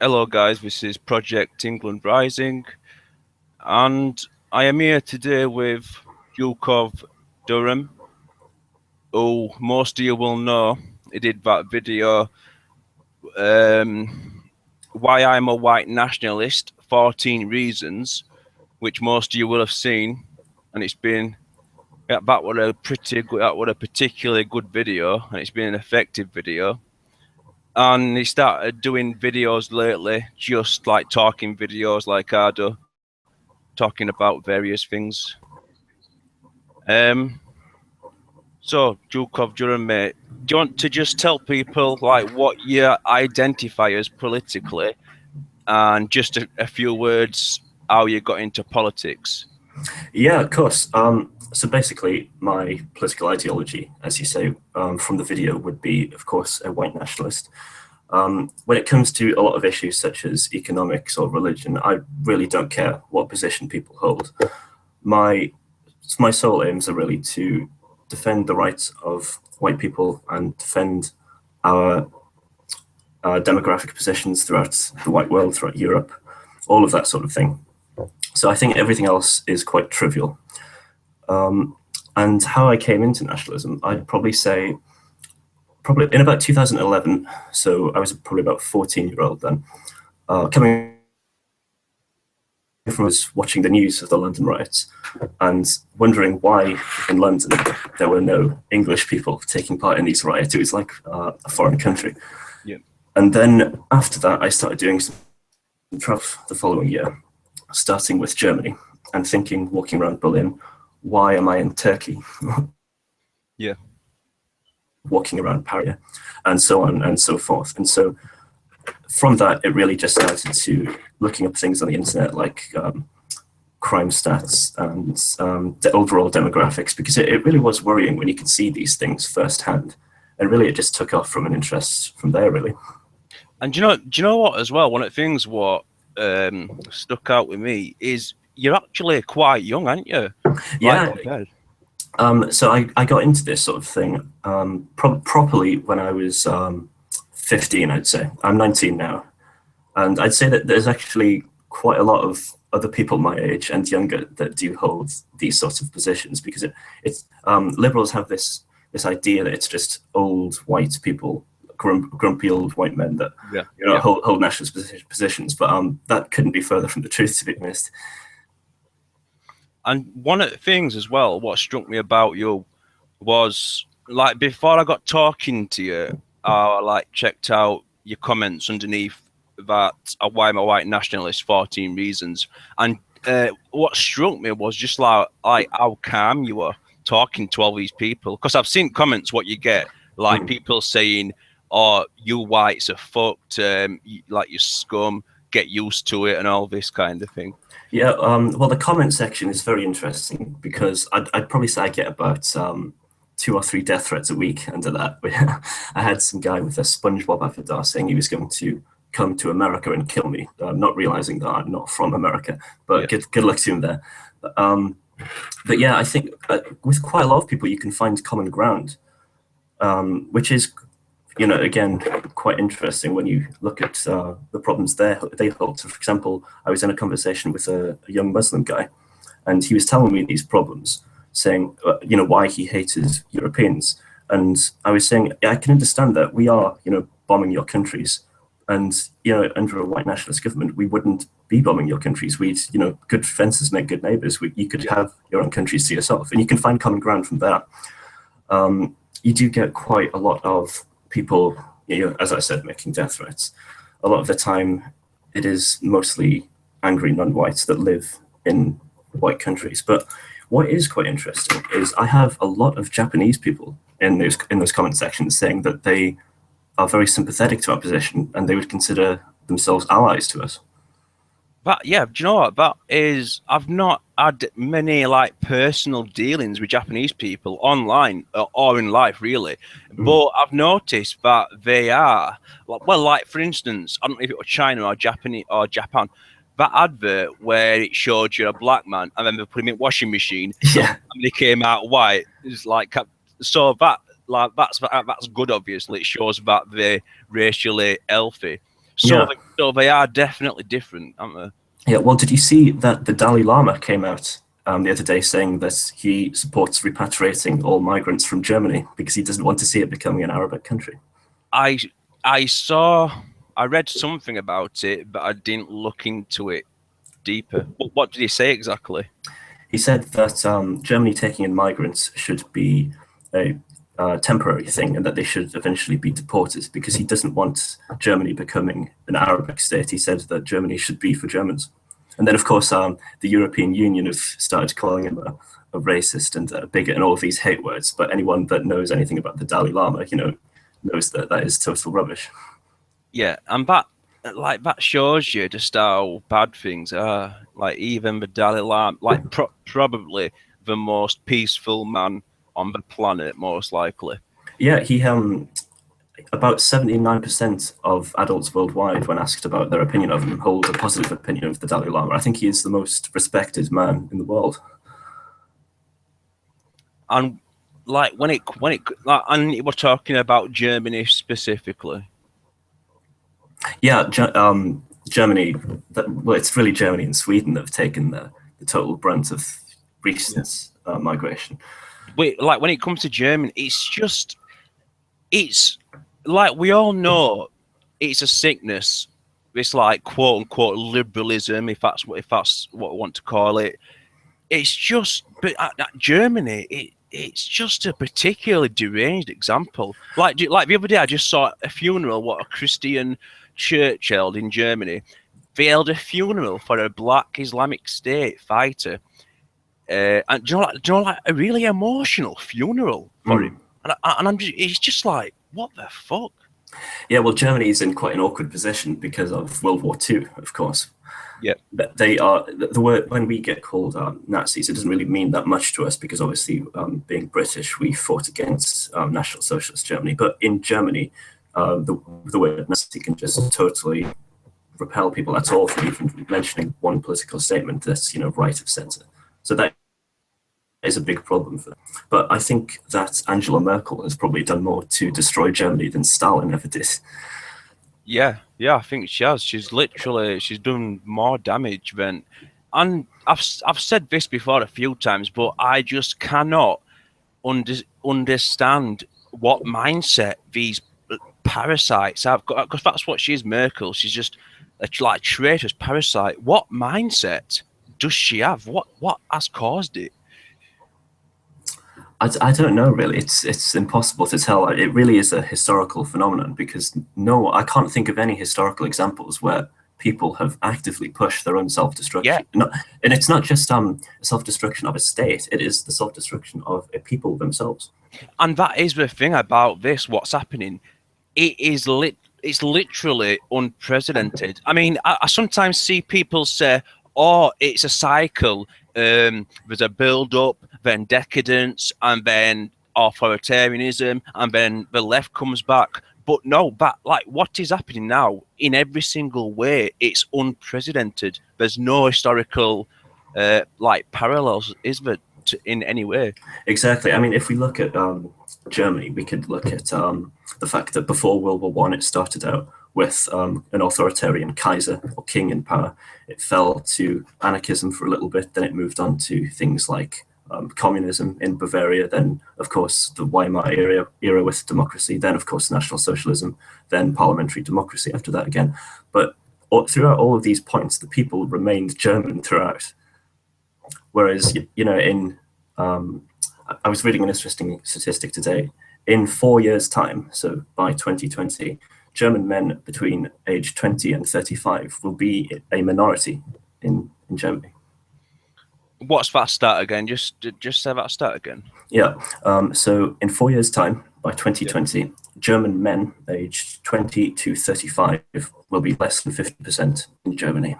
Hello, guys. This is Project England Rising, and I am here today with Duke of Durham, who most of you will know. He did that video, um, "Why I'm a White Nationalist: 14 Reasons," which most of you will have seen, and it's been that was a pretty good, that was a particularly good video, and it's been an effective video. And he started doing videos lately, just like talking videos like I do, talking about various things. Um, so Duke of Durham, mate, do you want to just tell people like what you identify as politically, and just a few words how you got into politics? Yeah, of course. So basically, my political ideology, as you say, from the video, would be, of course, a white nationalist. When it comes to a lot of issues such as economics or religion, I really don't care what position people hold. My my sole aims are really to defend the rights of white people and defend our demographic positions throughout the white world, throughout Europe, all of that sort of thing. So I think everything else is quite trivial. And how I came into nationalism, I'd probably say, probably in about 2011. So I was probably about 14-year-old then. Coming from was watching the news of the London riots and wondering why in London there were no English people taking part in these riots. It was like a foreign country. Yeah. And then after that, I started doing some travel the following year, starting with Germany and thinking, walking around Berlin, why am I in Turkey? Yeah. Walking around Paris, and so on and so forth. And so from that, it really just started to looking up things on the internet like crime stats and the overall demographics, because it really was worrying when you could see these things firsthand. And really, it just took off from an interest from there, really. And do you know what as well? One of the things what stuck out with me is you're actually quite young, aren't you? Like Yeah. compared. So I got into this sort of thing properly when I was 15, I'd say. I'm 19 now. And I'd say that there's actually quite a lot of other people my age and younger that do hold these sorts of positions, because it's liberals have this idea that it's just old white people, grumpy old white men that hold nationalist positions. But that couldn't be further from the truth, to be honest. And one of the things as well, what struck me about you was like before I got talking to you, I like checked out your comments underneath that why am a white nationalist 14 reasons. And what struck me was just like how calm you were talking to all these people. Because I've seen comments what you get, like people saying, "Oh, you whites are fucked, like you scum, get used to it," and all this kind of thing. Yeah, well, the comment section is very interesting because I'd probably say I get about 2 or 3 death threats a week under that. I had some guy with a SpongeBob avatar saying he was going to come to America and kill me, not realizing that I'm not from America. But good luck to him there. But yeah, I think with quite a lot of people you can find common ground, which is, again, quite interesting when you look at the problems they hold. So, for example, I was in a conversation with a young Muslim guy, and he was telling me these problems, saying, why he hated Europeans. And I was saying, I can understand that we are, bombing your countries. And, under a white nationalist government, we wouldn't be bombing your countries. We'd, good fences make good neighbors. You could have your own countries to yourself, and you can find common ground from that. You do get quite a lot of people, as I said, making death threats. A lot of the time, it is mostly angry non-whites that live in white countries. But what is quite interesting is I have a lot of Japanese people in those comment sections saying that they are very sympathetic to our position and they would consider themselves allies to us. But yeah, do you know what? That is, I've not had many like personal dealings with Japanese people online or in life, really. But I've noticed that they are, well, like for instance, I don't know if it was China or Japan, that advert where it showed you a black man and then they put him in a washing machine Yeah. and he came out white. It's like, so that, like, that's good, obviously. It shows that they're racially healthy. Yeah. So they are definitely different, aren't they? Yeah, well, did you see that the Dalai Lama came out the other day saying that he supports repatriating all migrants from Germany because he doesn't want to see it becoming an Arabic country? I I saw I read something about it, but I didn't look into it deeper. What did he say exactly? He said that Germany taking in migrants should be a temporary thing and that they should eventually be deported because he doesn't want Germany becoming an Arabic state. He said that Germany should be for Germans. And then, of course, the European Union have started calling him a racist and a bigot and all of these hate words. But anyone that knows anything about the Dalai Lama, knows that that is total rubbish. Yeah, and that shows you just how bad things are. Like even the Dalai Lama, like probably the most peaceful man on the planet, most likely. Yeah, he about 79% of adults worldwide, when asked about their opinion of him, hold a positive opinion of the Dalai Lama. I think he is the most respected man in the world. And like like, and we're talking about Germany specifically. Yeah, Germany. Well, it's really Germany and Sweden that have taken the total brunt of recent migration. Like when it comes to Germany, it's like we all know it's a sickness. It's like quote unquote liberalism, if that's what I want to call it. It's just, but at Germany, it's just a particularly deranged example. Like the other day, I just saw a funeral. What a Christian church held in Germany. They held a funeral for a black Islamic State fighter, and like a really emotional funeral for him. And I'm just, it's just like, what the fuck? Yeah, well, Germany is in quite an awkward position because of World War II, of course. Yeah, They are the word when we get called Nazis, it doesn't really mean that much to us because obviously, being British, we fought against National Socialist Germany. But in Germany, the word Nazi can just totally repel people at all from even mentioning one political statement that's right of centre. So that is a big problem for them. But I think that Angela Merkel has probably done more to destroy Germany than Stalin ever did. yeah, I think she has. She's done more damage than, and I've said this before a few times, but I just cannot understand what mindset these parasites have got, because that's what she is, Merkel. She's just a like traitorous parasite. What mindset does she have? What has caused it? I don't know really. It's impossible to tell. It really is a historical phenomenon because no, I can't think of any historical examples where people have actively pushed their own Yeah, self-destruction. And it's not just self-destruction of a state; it is the self-destruction of a people themselves. and that is the thing about this. What's happening? It's literally unprecedented. I mean, I sometimes see people say, "Oh, it's a cycle. There's a build-up, then decadence, and then authoritarianism, and then the left comes back." But no, that like what is happening now in every single way, it's unprecedented. There's no historical like parallels, is there, in any way? Exactly. I mean, if we look at Germany, we could look at the fact that before World War One, it started out with an authoritarian Kaiser or king in power. It fell to anarchism for a little bit, then it moved on to things like communism in Bavaria, then, of course, the Weimar era with democracy, then, of course, National Socialism, then parliamentary democracy after that again. But throughout all of these points, the people remained German throughout. Whereas, I was reading an interesting statistic today. In 4 years' time, so by 2020, German men between age 20 and 35 will be a minority in Germany. What's that start again? Just say that start again. Yeah. So in 4 years' time, by Yeah. 2020, German men aged 20 to 35 will be less than 50% in Germany.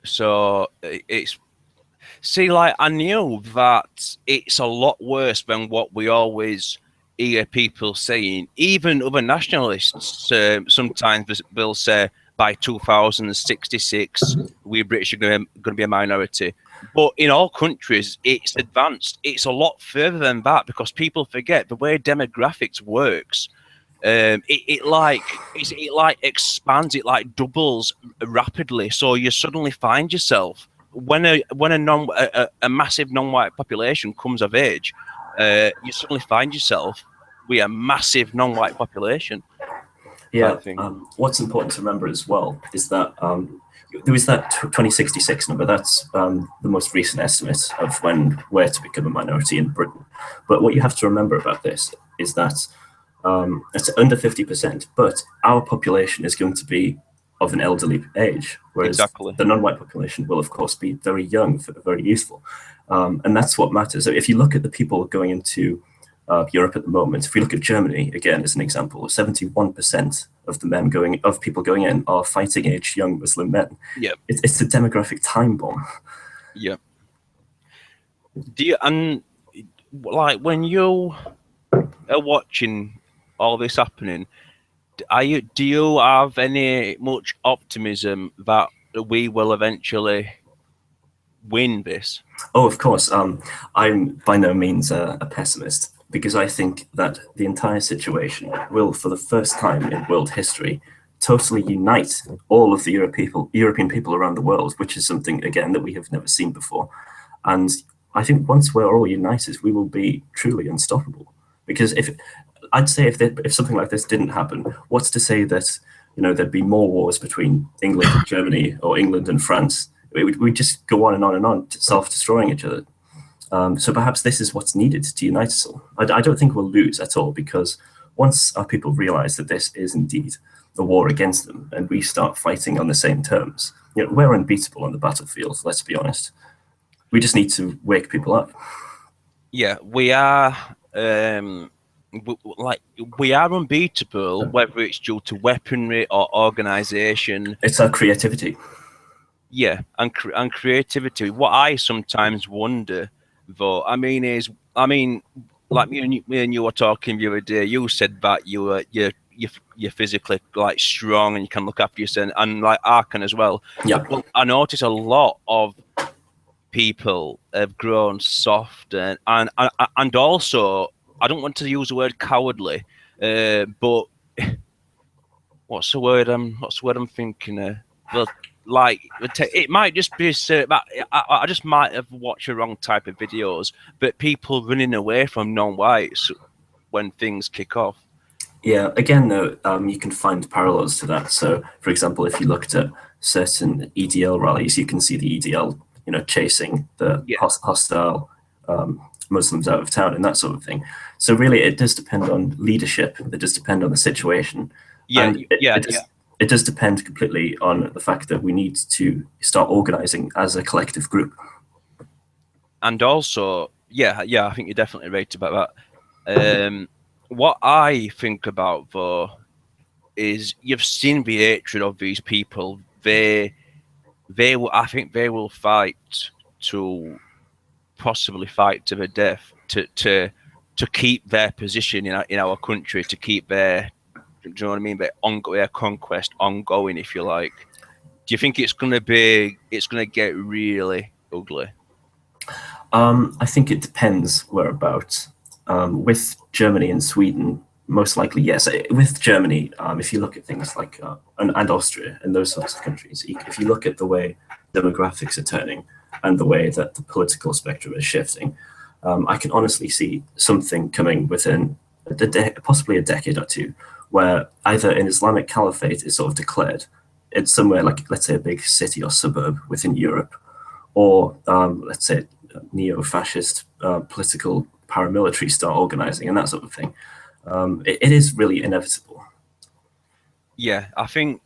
So it's see, like I knew that it's a lot worse than what we always hear people saying. Even other nationalists sometimes they'll say by 2066 we British are going to be a minority. But in all countries, it's advanced. It's a lot further than that because people forget the way demographics works. it like expands, it like doubles rapidly. So you suddenly find yourself when a massive non-white population comes of age, you suddenly find yourself with a massive non-white population Yeah, type thing. what's important to remember as well is that there was that 2066 number. That's the most recent estimate of when we're to become a minority in Britain. But what you have to remember about this is that it's under 50%, but our population is going to be of an elderly age, whereas Exactly. the non-white population will, of course, be very young, very youthful. And that's what matters. So if you look at the people going into Europe at the moment, if we look at Germany again as an example, 71% of people going in are fighting-age young Muslim men. Yeah. It's a demographic time bomb. Yeah. And like when you are watching all this happening, do you have any much optimism that we will eventually win this? Oh, of course. I'm by no means a pessimist because I think that the entire situation will, for the first time in world history, totally unite all of the European people around the world, which is something, again, that we have never seen before. And I think once we're all united, we will be truly unstoppable. Because I'd say if something like this didn't happen, what's to say that there'd be more wars between England and Germany or England and France? We'd just go on and on, self-destroying each other. So perhaps this is what's needed to unite us all. I don't think we'll lose at all, because once our people realize that this is indeed a war against them and we start fighting on the same terms, we're unbeatable on the battlefield, let's be honest. We just need to wake people up. Yeah, we are. We are unbeatable, whether it's due to weaponry or organization. It's our creativity. Yeah, and creativity. What I sometimes wonder, though, like me and you were talking the other day. You said that you're physically like strong and you can look after yourself, and like I can as well. Yeah. Well, I notice a lot of people have grown soft and also, I don't want to use the word cowardly, but what's the word I'm thinking? Well, like it might just be that I just might have watched the wrong type of videos, but people running away from non-whites when things kick off. Yeah, again, though, you can find parallels to that. So, for example, if you looked at certain EDL rallies, you can see the EDL, chasing the hostile Muslims out of town and that sort of thing. So really, it does depend on leadership. It does depend on the situation. It does depend completely on the fact that we need to start organizing as a collective group. And also, I think you're definitely right about that. What I think about, though, is you've seen the hatred of these people. I think they will fight to possibly fight to the death to keep their position in our country, to keep their, do you know what I mean? Their conquest ongoing, if you like. Do you think it's gonna get really ugly? I think it depends whereabouts. With Germany and Sweden, most likely yes. With Germany, if you look at things like and Austria and those sorts of countries, if you look at the way demographics are turning and the way that the political spectrum is shifting, I can honestly see something coming within possibly a decade or two, where either an Islamic caliphate is sort of declared in somewhere like, let's say, a big city or suburb within Europe, or let's say neo-fascist political paramilitary start organizing and that sort of thing. It is really inevitable. Yeah, I think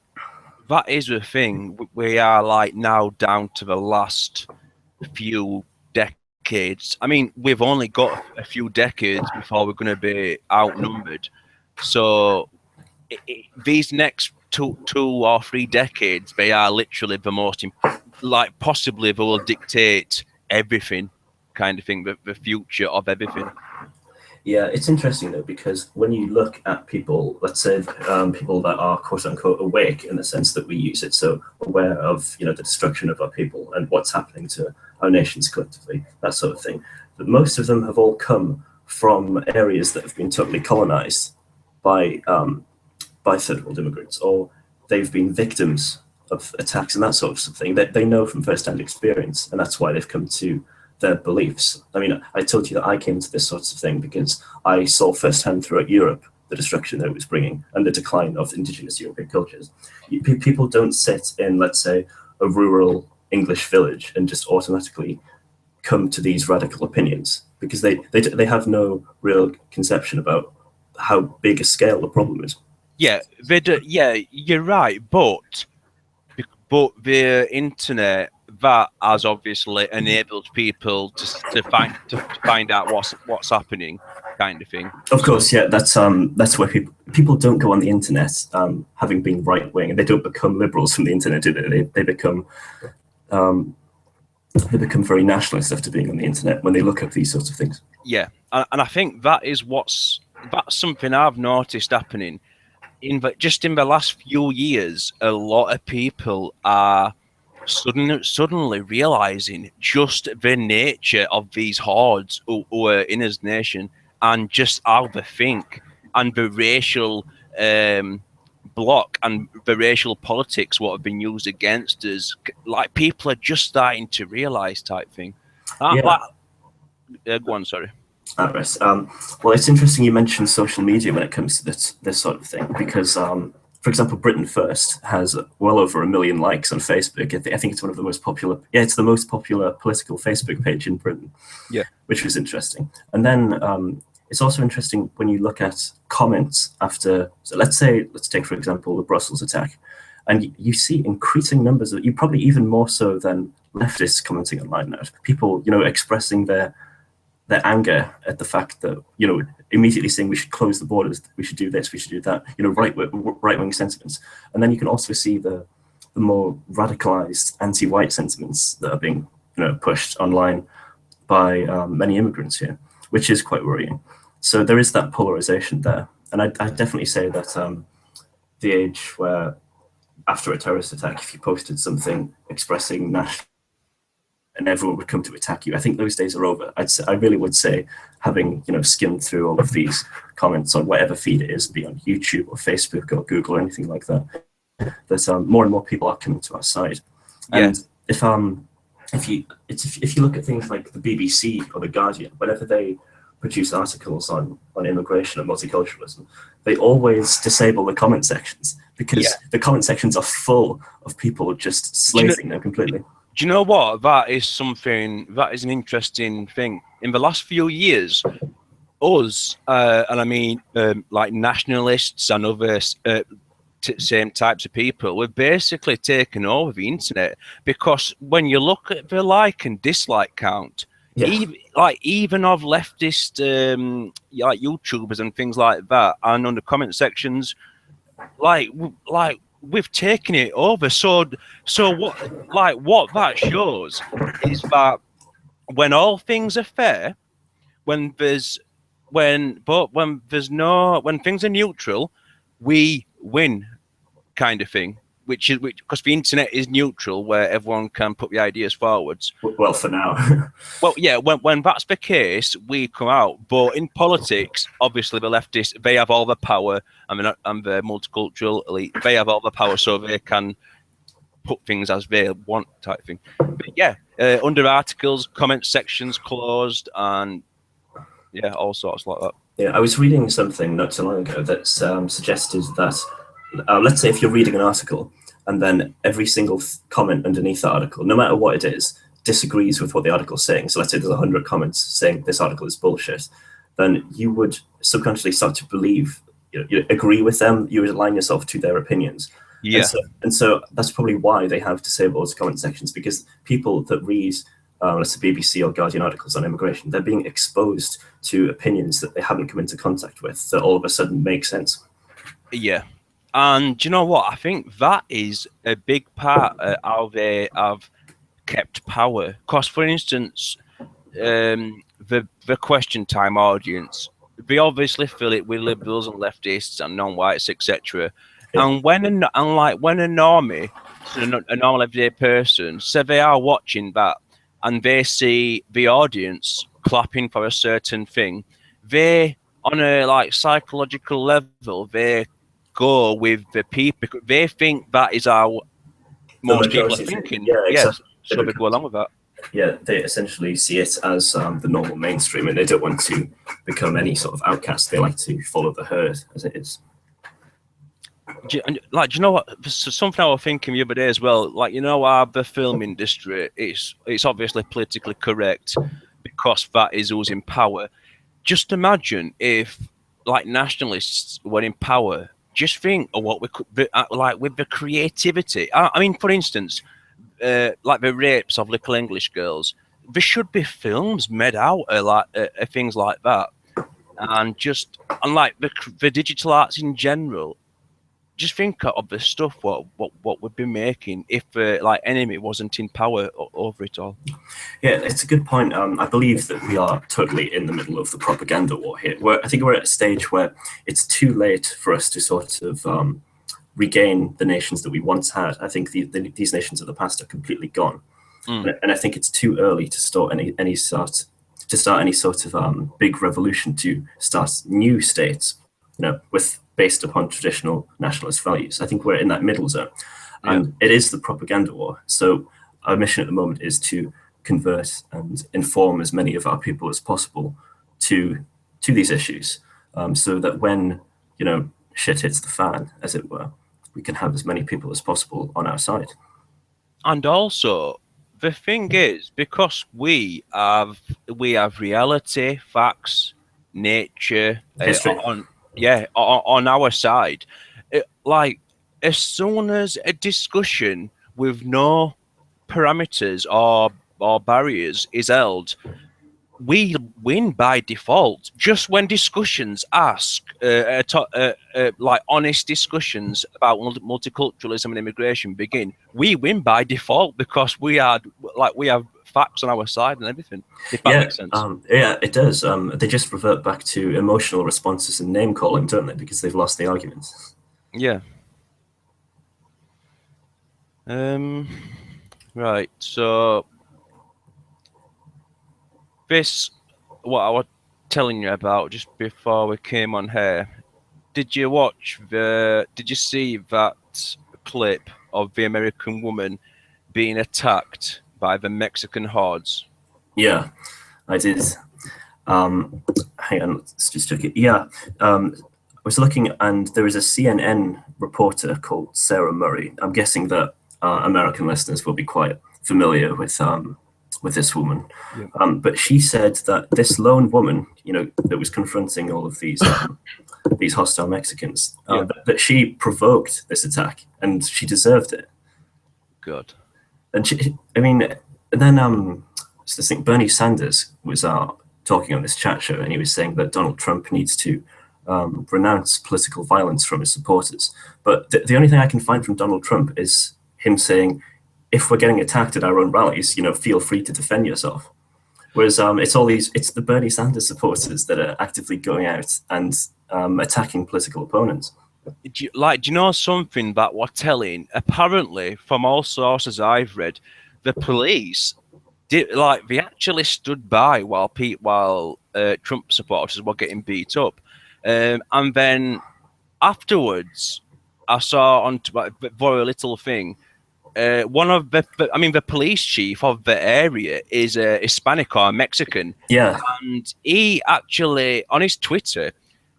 that is the thing. We are like now down to the last few decades. I mean, we've only got a few decades before we're going to be outnumbered. So these next two or three decades, they are literally the most, like possibly they will dictate everything, kind of thing, the future of everything. Yeah, it's interesting though, because when you look at people, let's say people that are quote unquote awake in the sense that we use it, so aware of the destruction of our people and what's happening to our nations collectively, that sort of thing. But most of them have all come from areas that have been totally colonized. by third world immigrants, or they've been victims of attacks and that sort of thing. They know from first-hand experience, and that's why they've come to their beliefs. I mean, I told you that I came to this sort of thing because I saw firsthand throughout Europe the destruction that it was bringing and the decline of indigenous European cultures. People don't sit in, let's say, a rural English village and just automatically come to these radical opinions because they have no real conception about how big a scale the problem is. Yeah, yeah, you're right, but the internet, that has obviously enabled people to find out what's happening, kind of thing. Of course, yeah, that's where people don't go on the internet having been right wing, and they don't become liberals from the internet, do they? They become very nationalist after being on the internet when they look up these sorts of things. Yeah, and I think that's something I've noticed happening in the last few years. A lot of people are suddenly realizing just the nature of these hordes who are in his nation, and just how they think, and the racial block and the racial politics what have been used against us. Like, people are just starting to realize, type thing. Yeah. Go on, sorry. Well, it's interesting you mentioned social media when it comes to this sort of thing, because for example, Britain First has well over 1 million likes on Facebook. I think it's one of the most popular. Yeah, it's the most popular political Facebook page in Britain. Yeah, which was interesting. And then it's also interesting when you look at comments after. So let's take for example the Brussels attack, and you see increasing numbers of, you probably even more so than leftists commenting online now. People, expressing their anger at the fact that, immediately saying we should close the borders, we should do this, we should do that, right-wing sentiments. And then you can also see the more radicalized anti-white sentiments that are being, pushed online by many immigrants here, which is quite worrying. So there is that polarization there. And I definitely say that the age where after a terrorist attack, if you posted something expressing national and everyone would come to attack you, I think those days are over. I really would say, having skimmed through all of these comments on whatever feed it is, be on YouTube or Facebook or Google or anything like that, that more and more people are coming to our side. Yeah. And if you look at things like the BBC or the Guardian, whenever they produce articles on immigration and multiculturalism, they always disable the comment sections because the comment sections are full of people just slating them completely. Do you know what? That is an interesting thing. In the last few years, us, and I mean, like nationalists and other same types of people, we've basically taken over the internet, because when you look at the like and dislike count, even of leftist like YouTubers and things like that, and on the comment sections, like we've taken it over. So what that shows is that when all things are fair, when things are neutral, we win, kind of thing. Which because the internet is neutral, where everyone can put the ideas forwards. Well, for now. Well, yeah, when that's the case, we come out. But in politics, obviously, the leftists, they have all the power, and the multicultural elite, they have all the power, so they can put things as they want, type thing. But yeah, under articles, comment sections closed, and yeah, all sorts like that. Yeah, I was reading something not so long ago that suggested that, let's say if you're reading an article and then every single comment underneath the article, no matter what it is, disagrees with what the article is saying. So let's say there's 100 comments saying this article is bullshit, then you would subconsciously start to believe, you agree with them, you would align yourself to their opinions. Yeah. And so that's probably why they have disabled comment sections, because people that read, let's say BBC or Guardian articles on immigration, they're being exposed to opinions that they haven't come into contact with that all of a sudden make sense. Yeah. And do you know what? I think that is a big part of how they have kept power. Because, for instance, the Question Time audience, they obviously fill it with liberals and leftists and non-whites, etc. Yeah. And when a normie, a normal everyday person, say they are watching that and they see the audience clapping for a certain thing, they on a like psychological level, they go with the people because they think that is how The most people are majority think, thinking. yeah, Yes, exactly. so they go along with that. Yeah, they essentially see it as the normal mainstream, and they don't want to become any sort of outcast. They like to follow the herd as it is. Do you know what? Something I was thinking the other day as well. Like you know, how the film industry it's obviously politically correct because that is who's in power. Just imagine if like nationalists were in power. Just think of what we could like with the creativity. I mean, for instance, like the rapes of little English girls. There should be films made out of like things like that, and just unlike the digital arts in general. Just think of the stuff what we'd be making if like enemy wasn't in power over it all. Yeah, it's a good point. I believe that we are totally in the middle of the propaganda war here. I think we're at a stage where it's too late for us to sort of regain the nations that we once had. I think these nations of the past are completely gone, and I think it's too early to start any sort of big revolution to start new states. With based upon traditional nationalist values. I think we're in that middle zone, Yeah. and it is the propaganda war. So our mission at the moment is to convert and inform as many of our people as possible to these issues, so that when shit hits the fan, as it were, we can have as many people as possible on our side. And also, the thing is, because we have reality, facts, nature History. on our side. Like as soon as a discussion with no parameters or barriers is held, we win by default. Just when discussions ask, like honest discussions about multiculturalism and immigration begin, we win by default because we have facts on our side and everything. If that Yeah, makes sense. yeah, it does. They just revert back to emotional responses and name calling, don't they? Because they've lost the arguments. Yeah. Um. Right. So this, what I was telling you about just before we came on here. Did you see that clip of the American woman being attacked by the Mexican hordes? Yeah, I did. Hang on, let's just check it. Yeah, I was looking, and there is a CNN reporter called Sarah Murray. I'm guessing that American listeners will be quite familiar with this woman. Yeah. But she said that this lone woman, that was confronting all of these hostile Mexicans, Yeah. that she provoked this attack, and she deserved it. Good. And I mean, then so I think Bernie Sanders was talking on this chat show, and he was saying that Donald Trump needs to renounce political violence from his supporters. But the only thing I can find from Donald Trump is him saying, if we're getting attacked at our own rallies, feel free to defend yourself. Whereas it's the Bernie Sanders supporters that are actively going out and attacking political opponents. Do you know something that we're telling? Apparently, from all sources I've read, the police they actually stood by while Trump supporters were getting beat up, and then afterwards, I saw on very little thing. One of the police chief of the area is a Hispanic or Mexican, Yeah, and he actually on his Twitter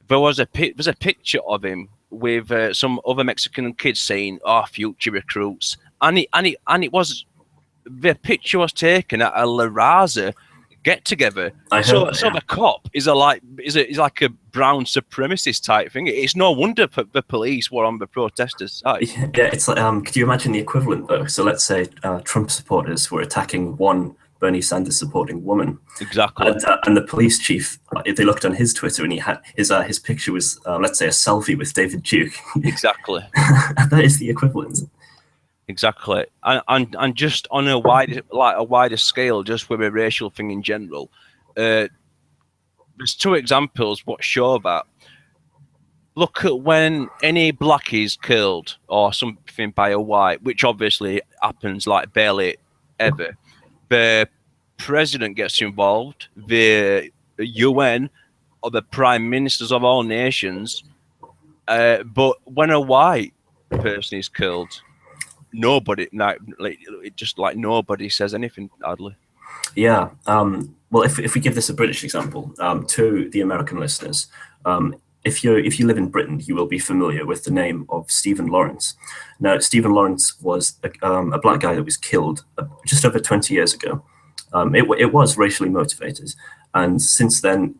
there's a picture of him with some other Mexican kids saying, "Oh, future recruits," and it was the picture was taken at a La Raza get together. I heard So, that, so yeah. the cop is like a brown supremacist type thing. It's no wonder the police were on the protesters' side. Yeah, it's like, could you imagine the equivalent though? So let's say Trump supporters were attacking one Bernie Sanders supporting woman, Exactly. and the police chief, if they looked on his Twitter, and he had his picture was let's say a selfie with David Duke. Exactly. That is the equivalent. Exactly. And just on a wider scale, just with a racial thing in general, there's two examples what show that. Look at when any black is killed or something by a white, which obviously happens like barely ever. The president gets involved, the UN, or the prime ministers of all nations. But when a white person is killed, nobody like it just like nobody says anything. Oddly, Yeah. Well, if we give this a British example to the American listeners, if you live in Britain, you will be familiar with the name of Stephen Lawrence. Now, Stephen Lawrence was a black guy that was killed just over 20 years ago. It was racially motivated, and since then,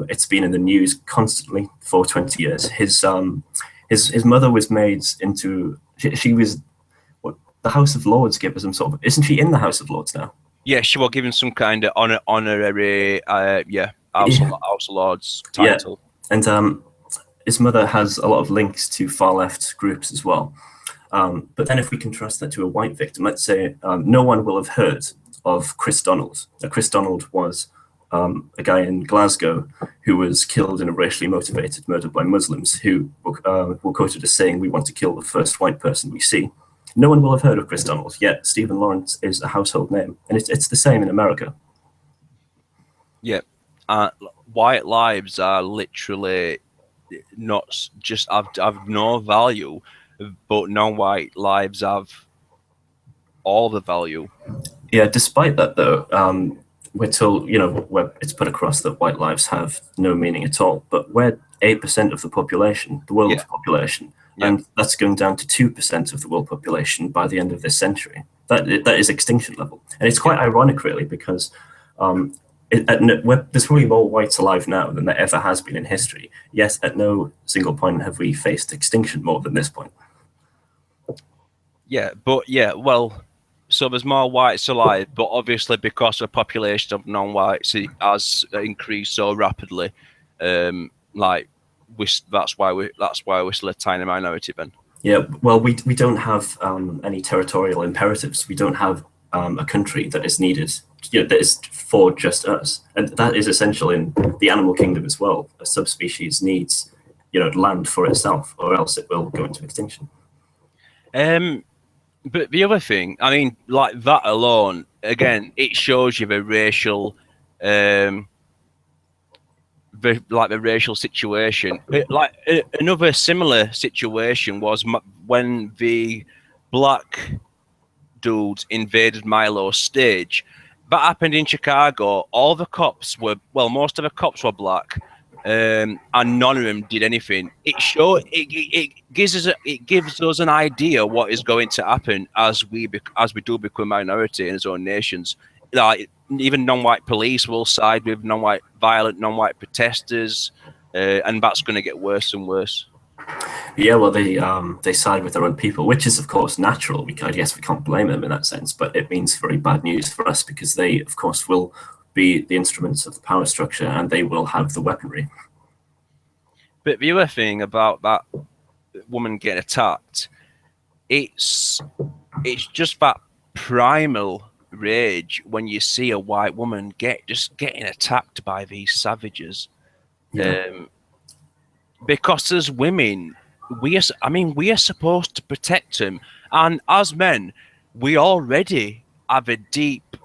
it's been in the news constantly for 20 years. His mother was made into she was what the House of Lords gave us some sort of, isn't she in the House of Lords now? yeah, she was given some kind of honorary, yeah, House of Lords Yeah, title. and his mother has a lot of links to far left groups as well. But then if we contrast that to a white victim, let's say no one will have heard of Chris Donald. Now, Chris Donald was a guy in Glasgow who was killed in a racially motivated murder by Muslims who were quoted as saying, "We want to kill the first white person we see." No one will have heard of Chris Donald, yet Stephen Lawrence is a household name. And it's the same in America. Yeah, white lives are literally not just have no value, but non-white lives have all the value. Yeah, despite that, though, we're told, where it's put across that white lives have no meaning at all. But we're 8% of the population, the world's population, and that's going down to 2% of the world population by the end of this century. That is extinction level, and it's quite ironic, really, because there's probably more whites alive now than there ever has been in history. Yes, at no single point have we faced extinction more than this point. Yeah, but well, so there's more whites alive, but obviously because the population of non-whites has increased so rapidly, like that's why we're still a tiny minority then. Yeah, well, we don't have any territorial imperatives. We don't have a country that is needed, that is for just us, and that is essential in the animal kingdom as well. A subspecies needs, land for itself, or else it will go into extinction. But the other thing, I mean, like that alone, again, it shows you the racial, the racial situation. Another similar situation was when the black dudes invaded Milo's stage. That happened in Chicago. All the cops were, well, most of the cops were black, and none of them did anything. It gives us an idea what is going to happen as we do become a minority in our own nations. Like even non-white police will side with violent non-white protesters, and that's going to get worse and worse. Yeah, well, they side with their own people, which is, of course, natural. I guess we can't blame them in that sense, but it means very bad news for us because they, of course, will be the instruments of the power structure and they will have the weaponry. But the other thing about that woman getting attacked, it's just that primal rage when you see a white woman getting attacked by these savages. Yeah. Because as women, we are supposed to protect them, and as men, we already have a deep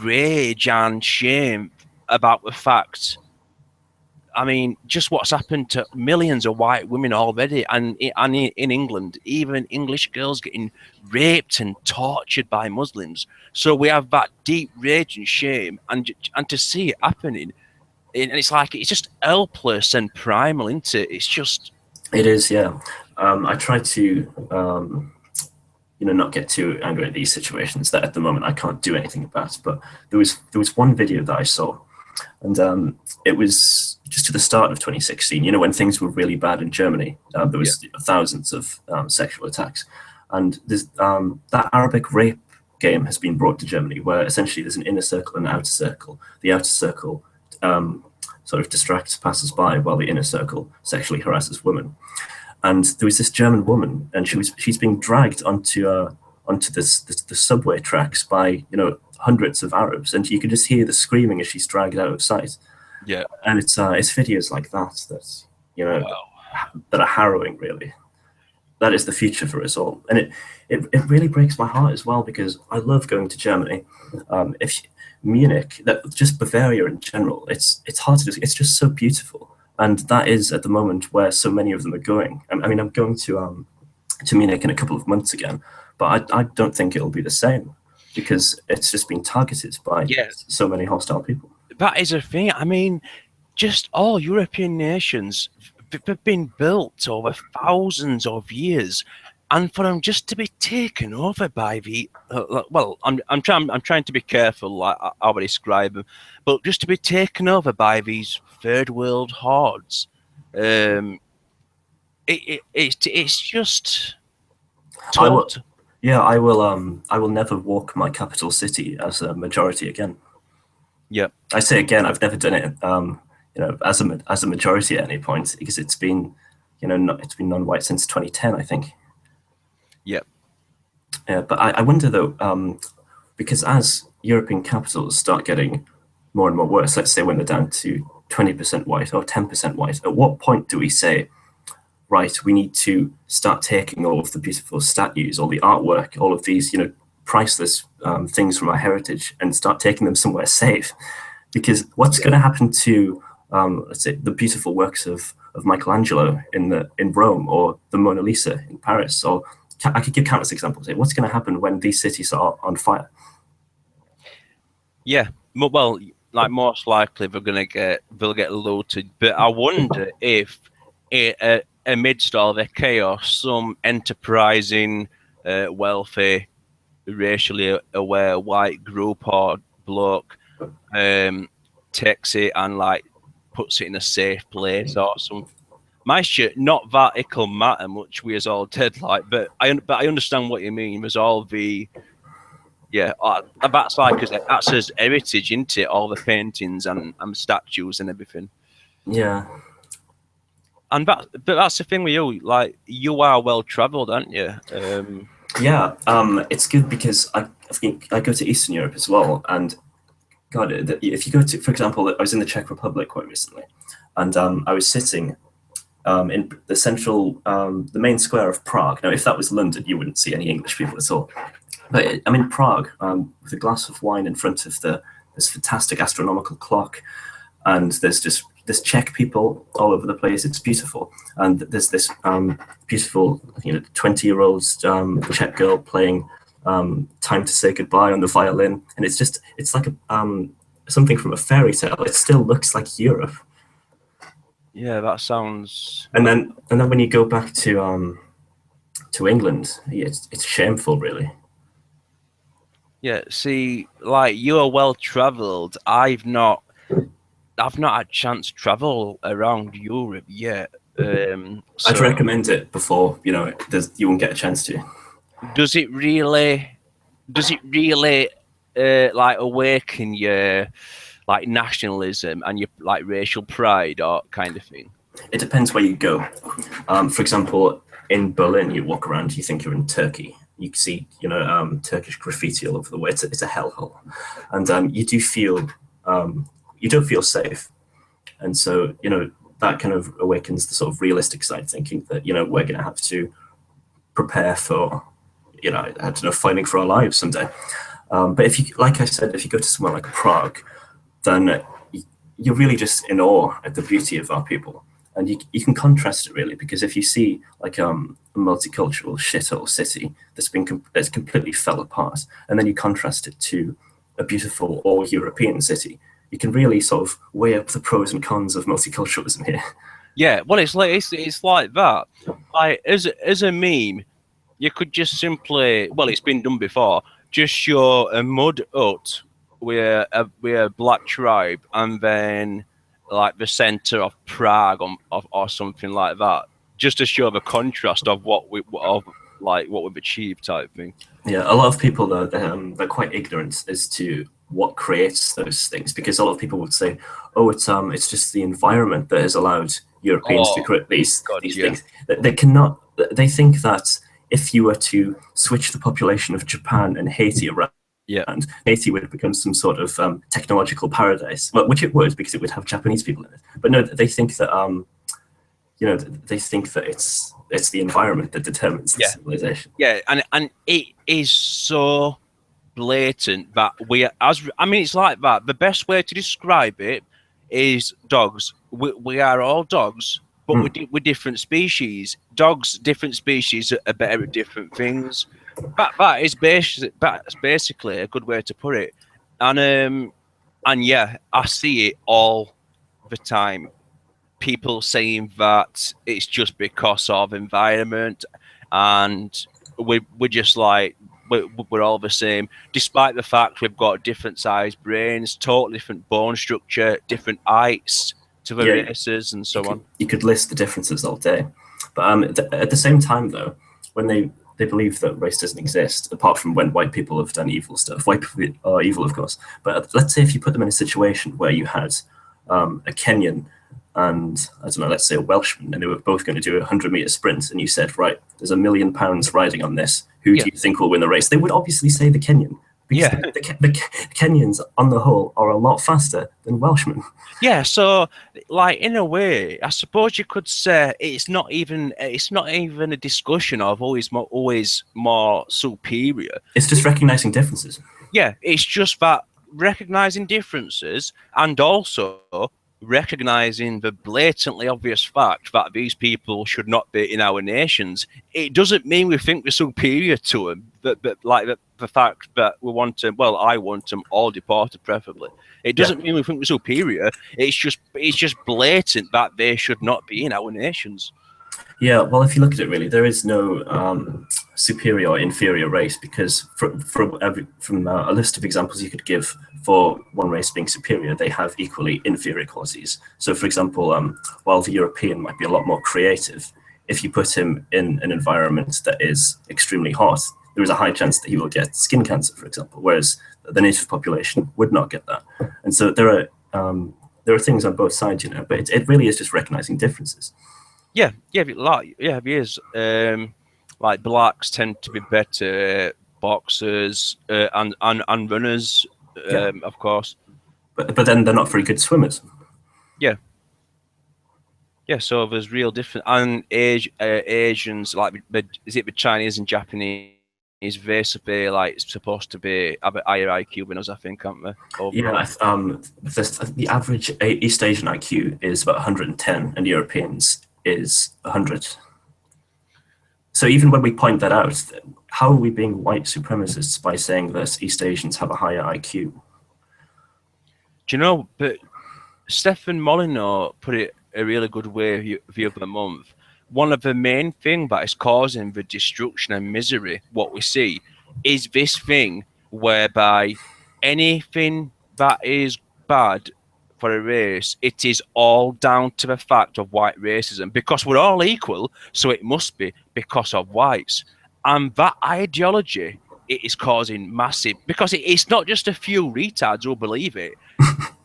rage and shame about the fact. I mean, just what's happened to millions of white women already, and in England, even English girls getting raped and tortured by Muslims. So we have that deep rage and shame, and to see it happening, and it's like it's just helpless and primal, isn't it? It's just. It is, yeah. I try to, not get too angry at these situations that at the moment I can't do anything about. But there was one video that I saw, and it was just at the start of 2016. When things were really bad in Germany, there was thousands of sexual attacks, and that Arabic rape game has been brought to Germany, where essentially there's an inner circle and an outer circle. The outer circle sort of distracts passers-by while the inner circle sexually harasses women. And there was this German woman, and she's being dragged onto the subway tracks by hundreds of Arabs, and you could just hear the screaming as she's dragged out of sight. Yeah, and it's videos like that wow. that are harrowing, really. that is the future for us all. And it really breaks my heart as well, because I love going to Germany. If Munich, that just Bavaria in general, it's hard to do. It's just so beautiful, and that is at the moment where so many of them are going. I mean, I'm going to Munich in a couple of months again, but I don't think it'll be the same, because it's just been targeted by Yeah, so many hostile people. that is a thing. I mean, just all European nations have been built over thousands of years, and for them just to be taken over by the well, I'm trying to be careful, like how I describe them, but just to be taken over by these third world hordes, um, it's just I will, total. yeah, I will. I will never walk my capital city as a majority again. Yeah, I say again, I've never done it, as a majority at any point, because it's been, it's been non-white since 2010, I think. yeah, Yeah, but I wonder though, because as European capitals start getting more and more worse, let's say when they're down to 20% white or 10% white, at what point do we say, right, we need to start taking all of the beautiful statues, all the artwork, all of these, priceless things from our heritage, and start taking them somewhere safe? Because what's going to happen to, let's say, the beautiful works of Michelangelo in Rome, or the Mona Lisa in Paris? Or I could give countless examples here. What's going to happen when these cities are on fire? yeah. Well, like most likely they'll get looted, but I wonder if amidst all the chaos, some enterprising, wealthy, racially aware white group or bloke um, takes it and like puts it in a safe place or something. My shit, not that it'll matter much. We as all dead, like, but I understand what you mean. There's all the yeah, that's like that's his heritage, isn't it? All the paintings and statues and everything. Yeah, But that's the thing with you. Like, you are well travelled, aren't you? yeah. It's good because I think I go to Eastern Europe as well, and God, if you go to, for example, I was in the Czech Republic quite recently, and I was sitting in the central, the main square of Prague. Now, if that was London, you wouldn't see any English people at all. But I'm in Prague with a glass of wine in front of this fantastic astronomical clock, and there's just this Czech people all over the place. It's beautiful, and there's this beautiful, 20-year-old Czech girl playing "Time to Say Goodbye" on the violin, and it's like something from a fairy tale. It still looks like Europe. Yeah, that sounds. And then when you go back to England, it's shameful, really. Yeah, see, like, you are well travelled. I've not had a chance to travel around Europe yet. I'd So recommend it before, you won't get a chance to. does it really like awaken your like nationalism and your like racial pride or kind of thing? It depends where you go. For example, in Berlin, you walk around, you think you're in Turkey. You can see, Turkish graffiti all over the way. It's a hellhole, and you don't feel safe, and so that kind of awakens the sort of realistic side, thinking that we're going to have to prepare for, I don't know, fighting for our lives someday. But if you, like I said, if you go to somewhere like Prague, then you're really just in awe at the beauty of our people. And you can contrast it really, because if you see like a multicultural shithole city that's completely fell apart, and then you contrast it to a beautiful all European city, you can really sort of weigh up the pros and cons of multiculturalism here. Yeah, well, it's like that. Like, as a meme, you could just simply, well, it's been done before. Just show a mud hut with a black tribe, and then like the center of Prague or something like that, just to show the contrast of what we've achieved, type thing. Yeah, a lot of people though, they're quite ignorant as to what creates those things, because a lot of people would say, "Oh, it's just the environment that has allowed Europeans to create these God, these yeah. things." They cannot. They think that if you were to switch the population of Japan and Haiti around, Yeah. and Haiti would become some sort of technological paradise, well, which it would, because it would have Japanese people in it. But no, they think that they think that it's the environment that determines the Yeah, civilization. yeah, and it is so blatant that we as I mean it's like that. The best way to describe it is dogs. We are all dogs, but Hmm. we're different species. Dogs, different species are better at different things. That's basically a good way to put it. And yeah, I see it all the time. People saying that it's just because of environment, and we're just like we're all the same, despite the fact we've got different sized brains, totally different bone structure, different heights to the Yeah, races, and you so could on. you could list the differences all day, but at the same time though, when they believe that race doesn't exist apart from when white people have done evil stuff. White people are evil, of course, but let's say if you put them in a situation where you had a Kenyan and I don't know, let's say a Welshman, and they were both going to do a 100-meter sprint, and you said, right, there's £1 million riding on this. Who Yeah, do you think will win the race? They would obviously say the Kenyan because yeah. the Kenyans, on the whole, are a lot faster than Welshmen. Yeah, so like in a way, I suppose you could say it's not even a discussion of always more superior. It's just recognizing differences. Yeah, it's just that recognizing differences and also recognizing the blatantly obvious fact that these people should not be in our nations. It doesn't mean we think we're superior to them, but like the fact that we want them, well, I want them all deported, preferably. It Yeah. doesn't mean we think we're superior. It's just blatant that they should not be in our nations. Yeah, well, if you look at it, really, there is no superior or inferior race because from a list of examples you could give for one race being superior, they have equally inferior qualities. So, for example, while the European might be a lot more creative, if you put him in an environment that is extremely hot, there is a high chance that he will get skin cancer, for example, whereas the native population would not get that. And so there are things on both sides, but it really is just recognizing differences. Yeah, yeah, it is. Like blacks tend to be better boxers and runners, Yeah. of course. But then they're not very good swimmers. Yeah, yeah. So there's real different and Asians like is it the Chinese and Japanese? Supposed to be have a higher IQ than us, I think, aren't they? Yeah, Overall. the average East Asian IQ is about 110, and Europeans is 100. So even when we point that out, how are we being white supremacists by saying that East Asians have a higher IQ? Do you know? But Stefan Molyneux put it a really good way the other month. One of the main thing that is causing the destruction and misery, what we see, is this thing whereby anything that is bad for a race, it is all down to the fact of white racism because we're all equal, so it must be because of whites. And that ideology, it is causing massive because it's not just a few retards who believe it.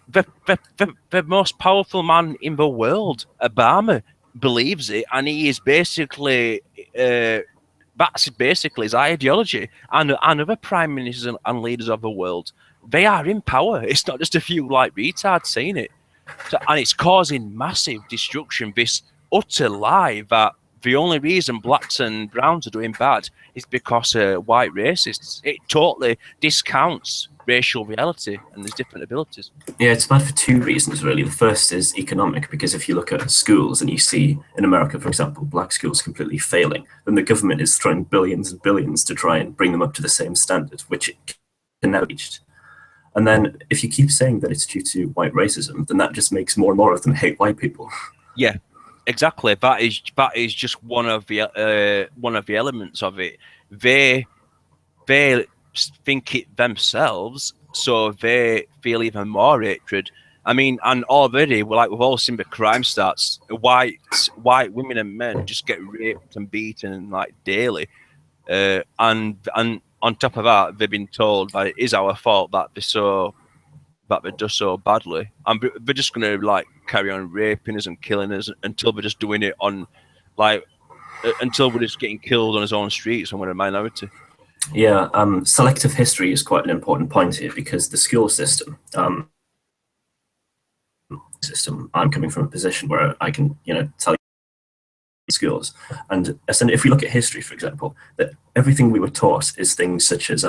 The most powerful man in the world, Obama, believes it, and he is basically that's basically his ideology. And other prime ministers and leaders of the world, they are in power. It's not just a few like retards saying it. So, and it's causing massive destruction. This utter lie that the only reason blacks and browns are doing bad is because white racists. It totally discounts racial reality and there's different abilities. Yeah, it's bad for two reasons, really. The first is economic, because if you look at schools and you see in America, for example, black schools completely failing, then the government is throwing billions and billions to try and bring them up to the same standard, which it can never reach. And then if you keep saying that it's due to white racism, then that just makes more and more of them hate white people. Yeah, exactly. That is just one of the elements of it. They think it themselves, so they feel even more hatred. I mean, and already, we've all seen the crime stats. White women and men just get raped and beaten like daily, and on top of that, they've been told that it is our fault that they do so badly, and they're just gonna like carry on raping us and killing us until we're just doing it on, like, until we're just getting killed on his own streets when we're a minority. Yeah, selective history is quite an important point here because the school system, I'm coming from a position where I can, tell schools. And if we look at history, for example, that everything we were taught is things such as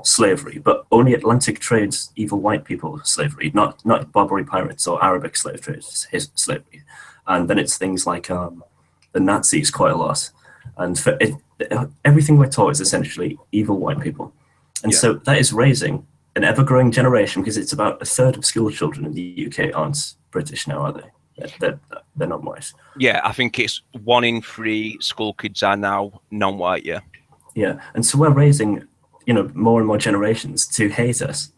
slavery, but only Atlantic trades evil white people slavery, not Barbary pirates or Arabic slave trades slavery. And then it's things like the Nazis quite a lot. And everything we're taught is essentially evil white people. And so that is raising an ever-growing generation, because it's about a third of school children in the UK aren't British now, are they? They're not white. Yeah, I think it's 1 in 3 school kids are now non-white. Yeah. Yeah, and so we're raising, more and more generations to hate us.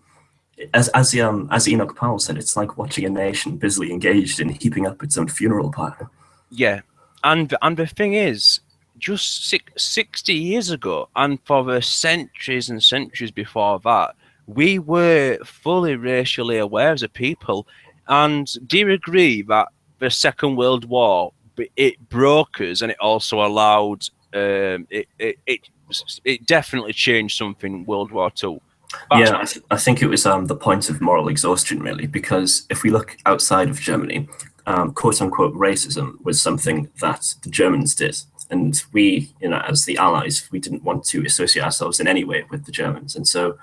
As Enoch Powell said, it's like watching a nation busily engaged in heaping up its own funeral pyre. Yeah, and the thing is, just 60 years ago, and for the centuries and centuries before that, we were fully racially aware as a people. And do you agree that the Second World War, it broke us, and it also allowed it definitely changed something in World War II? Yeah, I think it was the point of moral exhaustion, really, because if we look outside of Germany, quote unquote racism was something that the Germans did. And we, as the Allies, we didn't want to associate ourselves in any way with the Germans. And so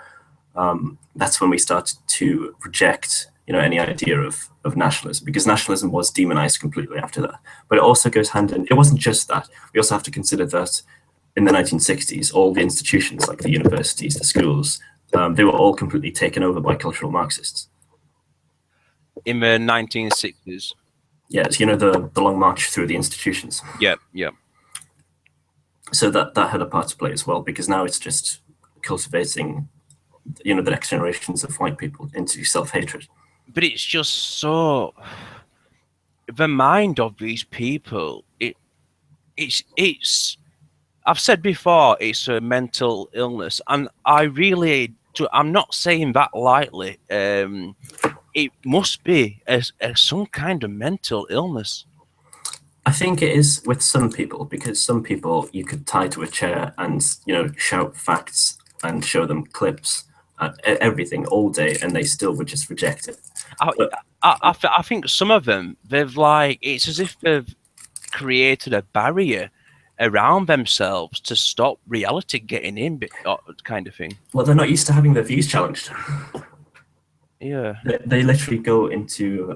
that's when we started to reject, any idea of nationalism, because nationalism was demonized completely after that. But it also goes hand in, it wasn't just that. We also have to consider that in the 1960s, all the institutions like the universities, the schools, they were all completely taken over by cultural Marxists. In the 1960s? Yes, the long march through the institutions. Yeah. So that had a part to play as well, because now it's just cultivating, the next generations of white people into self-hatred. But it's just so, the mind of these people, it's I've said before, it's a mental illness, and I'm not saying that lightly. It must be some kind of mental illness. I think it is with some people, because some people you could tie to a chair and shout facts and show them clips, everything all day, and they still would just reject it. I think some of them, it's as if they've created a barrier around themselves to stop reality getting in, kind of thing. Well, they're not used to having their views challenged. Yeah. They literally go into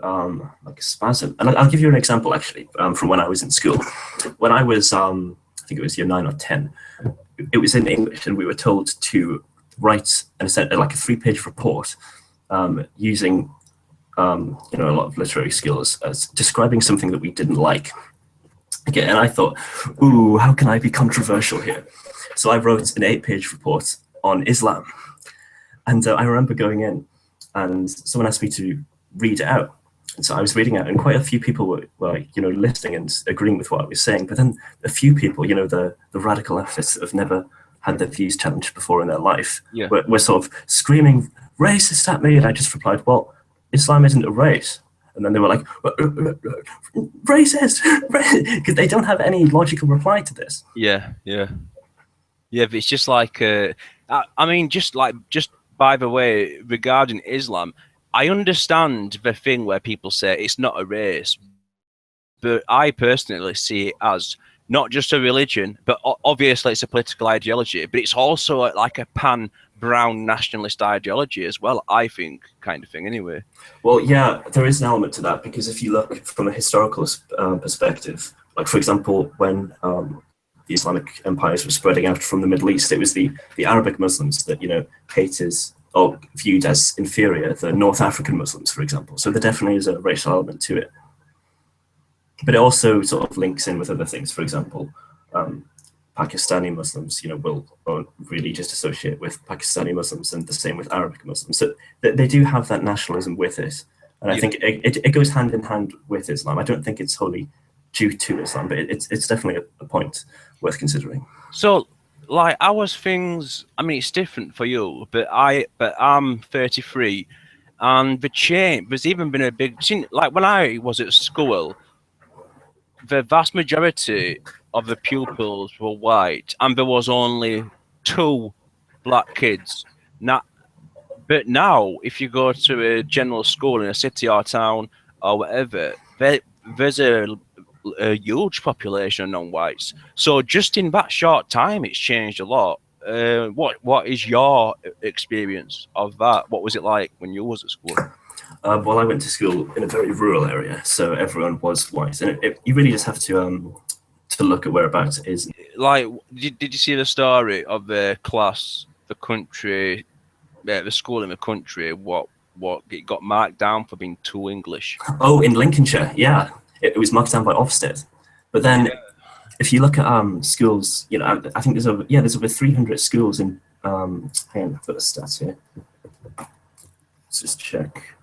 like a spasm. And I'll give you an example, actually, from when I was in school. When I was, I think it was year 9 or 10, it was in English, and we were told to write like a 3-page report using a lot of literary skills as describing something that we didn't like. Okay, and I thought, ooh, how can I be controversial here? So I wrote an 8-page report on Islam. And I remember going in, and someone asked me to read it out. And so I was reading out, and quite a few people were listening and agreeing with what I was saying. But then a few people, the radical leftists that have never had their views challenged before in their life, were sort of screaming racist at me. And I just replied, well, Islam isn't a race. And then they were like, racist, because they don't have any logical reply to this. Yeah, but it's just like, just by the way, regarding Islam, I understand the thing where people say it's not a race, but I personally see it as not just a religion, but obviously it's a political ideology, but it's also like a pan-brown nationalist ideology as well, I think, kind of thing, anyway. Well, yeah, there is an element to that, because if you look from a historical perspective, like, for example, when the Islamic empires were spreading out from the Middle East, it was the Arabic Muslims that, hated or viewed as inferior the North African Muslims, for example. So there definitely is a racial element to it. But it also sort of links in with other things. For example, Pakistani Muslims, won't really just associate with Pakistani Muslims, and the same with Arabic Muslims. So they do have that nationalism with it. And I think it goes hand in hand with Islam. I don't think it's wholly due to Islam, but it's definitely a point worth considering. So, like, ours things, I mean, it's different for you, but I'm 33, and there's even been a big, like, when I was at school, the vast majority of the pupils were white, and there was only 2 black kids. But now, if you go to a general school in a city or town or whatever, there's a a huge population of non-whites. So just in that short time, it's changed a lot. What is your experience of that? What was it like when you was at school? Well, I went to school in a very rural area, so everyone was white, and you really just have to look at whereabouts it is. Like, did you see the story of the class, the country, the school in the country? What it got marked down for being too English? Oh, in Lincolnshire, yeah, it was marked down by Ofsted. But then, Yeah. if you look at schools, I think there's over 300 schools in. Hang on, I've got the stats here. Let's just check.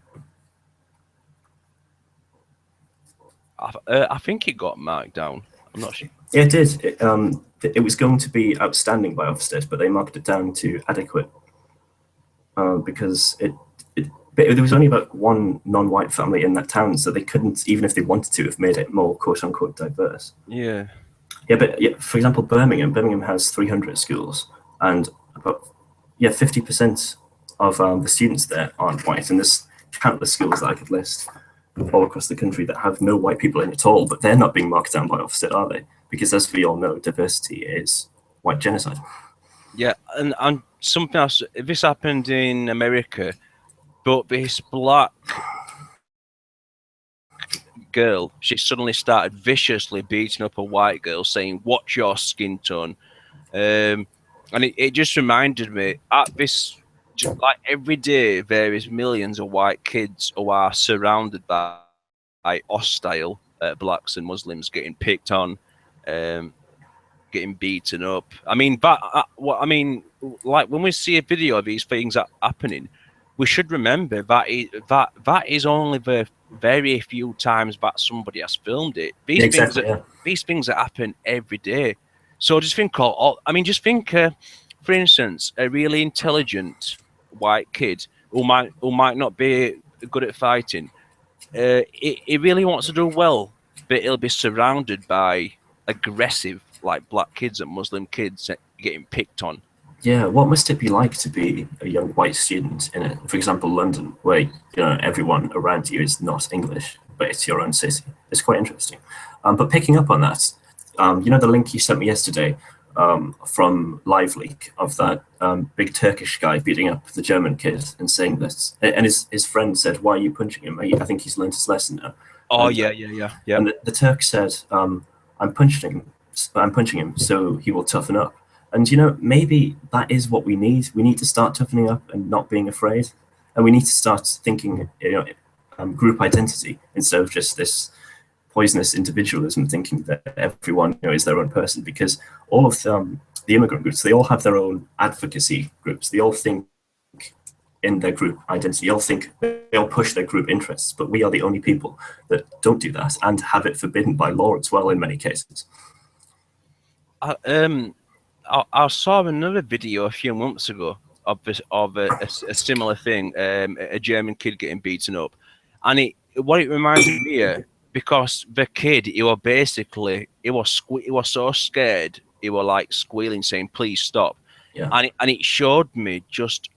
I think it got marked down. I'm not sure. Yeah, it did. It was going to be outstanding by Ofsted, but they marked it down to adequate because but there was only about one non-white family in that town, so they couldn't, even if they wanted to, have made it more quote-unquote diverse. Yeah. Yeah, but yeah, for example, Birmingham has 300 schools, and about 50% of the students there aren't white, and there's countless schools that I could list all across the country that have no white people in at all, but they're not being marked down by Ofsted, are they? Because as we all know, diversity is white genocide. Yeah, and something else. This happened in America, but this black girl, she suddenly started viciously beating up a white girl, saying, "What's your skin tone?" And it just reminded me at this, like every day, there is millions of white kids who are surrounded by hostile blacks and Muslims getting picked on, um, getting beaten up. I mean, but what I mean, like when we see a video of these things happening, we should remember that that is only the very few times that somebody has filmed it. Yeah, exactly. Yeah. These things that happen every day. So just think, I mean, just think, for instance, a really intelligent white kid who might not be good at fighting. He really wants to do well, but he'll be surrounded by aggressive, like black kids and Muslim kids getting picked on. Yeah, what must it be like to be a young white student in, for example, London, where everyone around you is not English, but it's your own city? It's quite interesting. But picking up on that, the link you sent me yesterday from LiveLeak of that big Turkish guy beating up the German kid and saying this, and his friend said, "Why are you punching him? I think he's learned his lesson now." Oh And, yeah, yeah. and the Turk said, "I'm punching him. I'm punching him, so he will toughen up." And maybe that is what we need. We need to start toughening up and not being afraid, and we need to start thinking, group identity instead of just this poisonous individualism, thinking that everyone is their own person. Because all of the immigrant groups, they all have their own advocacy groups. They all think in their group identity. They all push their group interests, but we are the only people that don't do that and have it forbidden by law as well in many cases. I saw another video a few months ago of a similar thing, a German kid getting beaten up, and what it reminded me of, because the kid, he was so scared, he was like squealing, saying, "Please stop," Yeah. and it showed me just,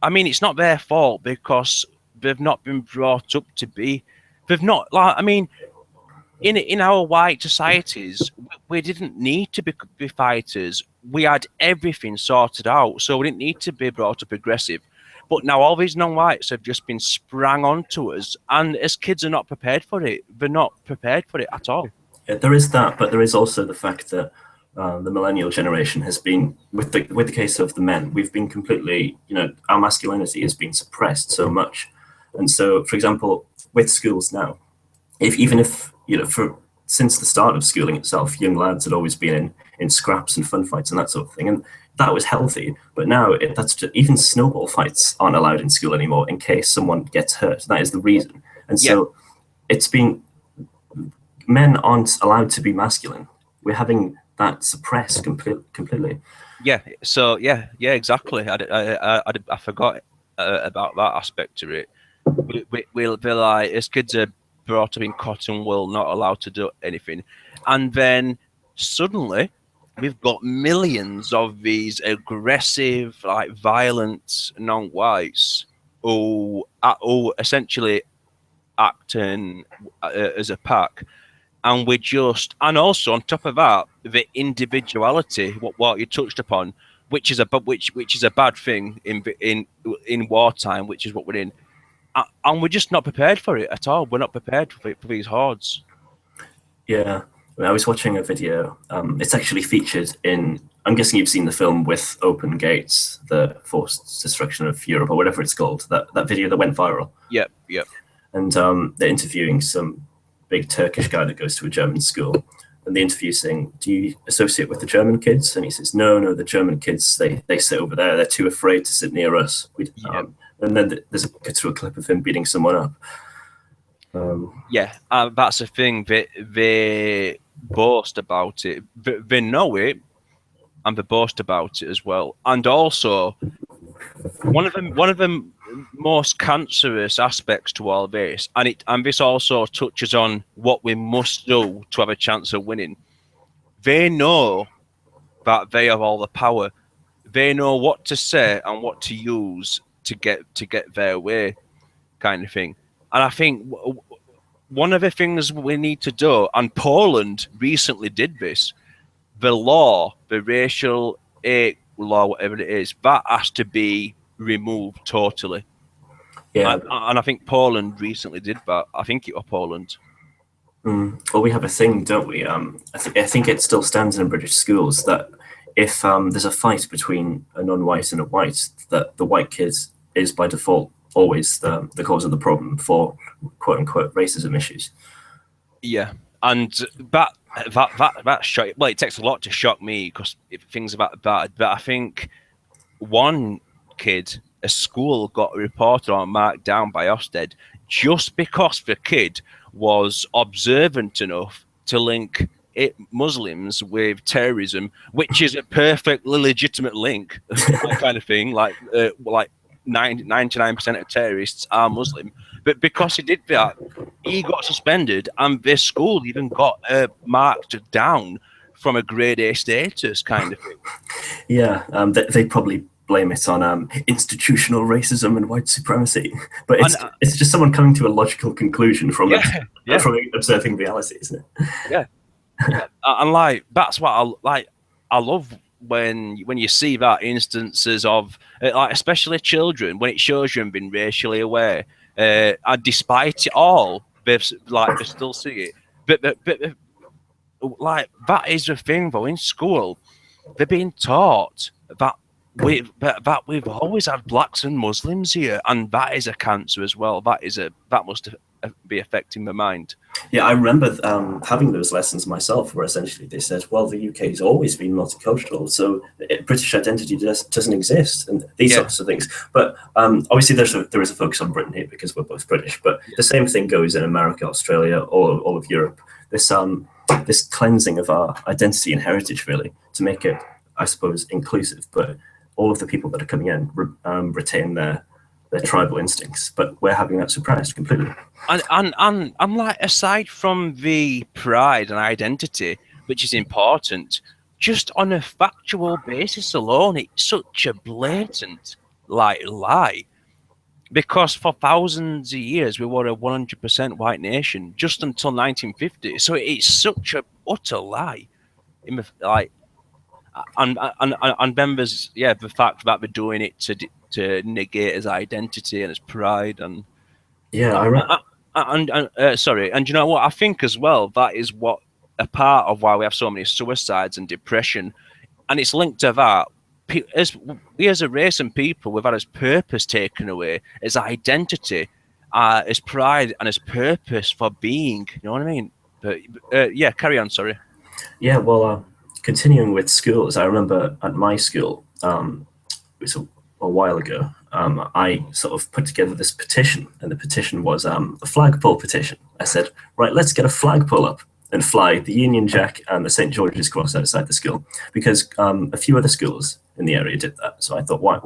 I mean, it's not their fault because they've not been brought up to be, they've not like, I mean, in our white societies, we didn't need to be fighters. We had everything sorted out, so we didn't need to be brought up aggressive. But now all these non-whites have just been sprang onto us, and as kids are not prepared for it. They're not prepared for it at all. Yeah, there is that, but there is also the fact that the millennial generation has been, with the case of the men, we've been completely, our masculinity has been suppressed so much, and so, for example, with schools now, even if for since the start of schooling itself, young lads had always been in scraps and fun fights and that sort of thing, and that was healthy. But now that's just, even snowball fights aren't allowed in school anymore in case someone gets hurt. That is the reason, and so it's been, men aren't allowed to be masculine. We're having that suppressed completely. Yeah. So yeah, exactly. I forgot about that aspect to it. We'll be like, as kids are brought up in cotton wool, not allowed to do anything, and then suddenly we've got millions of these aggressive, like violent non-whites who essentially act as a pack. and we just, and also on top of that, the individuality, what you touched upon, which is a bad thing in wartime, which is what we're in, and we're just not prepared for it at all. We're not prepared for these hordes. Yeah, I was watching a video. It's actually featured in. I'm guessing you've seen the film with Open Gates, the forced destruction of Europe, or whatever it's called. That video that went viral. Yep, yep. And they're interviewing some big Turkish guy that goes to a German school. And the interview saying, "Do you associate with the German kids?" And he says, "No, the German kids they sit over there. They're too afraid to sit near us." And then there's a clip of him beating someone up. Yeah, that's the thing. They boast about it. They know it, and they boast about it as well. And also, one of the most cancerous aspects to all this, and this also touches on what we must do to have a chance of winning. They know that they have all the power. They know what to say and what to use to get their way, kind of thing. And I think one of the things we need to do, and Poland recently did this, the law, the racial hate law, whatever it is, that has to be removed totally. Yeah, and I think Poland recently did that. I think it was Poland. Well, we have a thing, don't we? I think it still stands in British schools that if there's a fight between a non-white and a white, that the white kid is by default always the cause of the problem for quote unquote racism issues. Yeah, and that shock. Well, it takes a lot to shock me because things about that. But I think one kid, a school got reported on, marked down by Ofsted just because the kid was observant enough to link Muslims with terrorism, which is a perfectly legitimate link, kind of thing. Like 99% of terrorists are Muslim, but because he did that, he got suspended, and this school even got marked down from a grade A status, kind of thing. Yeah, they probably blame it on institutional racism and white supremacy, but it's just someone coming to a logical conclusion from from observing reality, isn't it? Yeah, and like that's what I love when you see that instances of like especially children, when it shows you them being racially aware, and despite it all, they still see it. But like that is the thing though. In school, they're being taught that we've always had blacks and Muslims here, and that is a cancer as well. That must be affecting the mind. Yeah, I remember having those lessons myself, where essentially they said, "Well, the UK has always been multicultural, so British identity doesn't exist," and these sorts of things. But obviously, there is a focus on Britain here because we're both British. But the same thing goes in America, Australia, all of Europe. This cleansing of our identity and heritage, really, to make it, I suppose, inclusive. But all of the people that are coming in retain their tribal instincts, but we're having that suppressed completely. And like aside from the pride and identity, which is important, just on a factual basis alone, it's such a blatant lie. Because for thousands of years we were a 100% white nation, just until 1950. So it's such a utter lie. And members, the fact that they're doing it to negate his identity and his pride and sorry, and you know what I think as well, that is what a part of why we have so many suicides and depression, and it's linked to that. We as a race and people, we've had his purpose taken away, his identity, his pride, and his purpose for being. You know what I mean? But carry on. Sorry. Yeah, well, continuing with schools, I remember at my school, it was a while ago, I sort of put together this petition, and the petition was a flagpole petition. I said, right, let's get a flagpole up and fly the Union Jack and the St. George's Cross outside the school, because a few other schools in the area did that. So I thought, why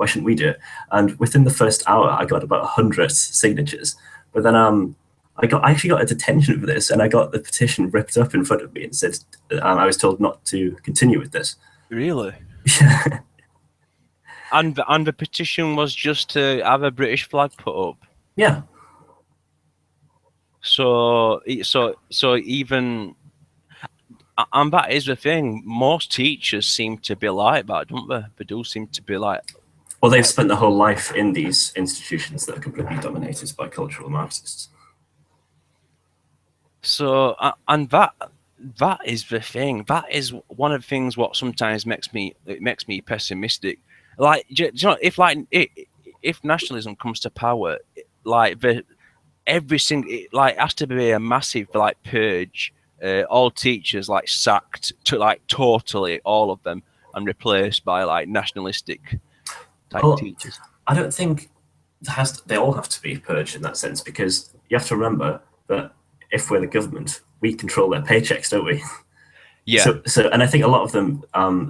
shouldn't we do it? And within the first hour, I got about 100 signatures. But then I actually got a detention for this, and I got the petition ripped up in front of me and said, I was told not to continue with this. Really? Yeah. And the petition was just to have a British flag put up? Yeah. So even and that is the thing. Most teachers seem to be like that, don't they? They do seem to be like. Well, they've spent their whole life in these institutions that are completely dominated by cultural Marxists. So and that is the thing. That is one of the things what sometimes makes me pessimistic. Like, do you know, if nationalism comes to power, like the every single like has to be a massive like purge. All teachers like sacked to like totally all of them and replaced by like nationalistic type Well, teachers. I don't think they all have to be purged in that sense because you have to remember that if we're the government, we control their paychecks, don't we? Yeah, And I think a lot of them,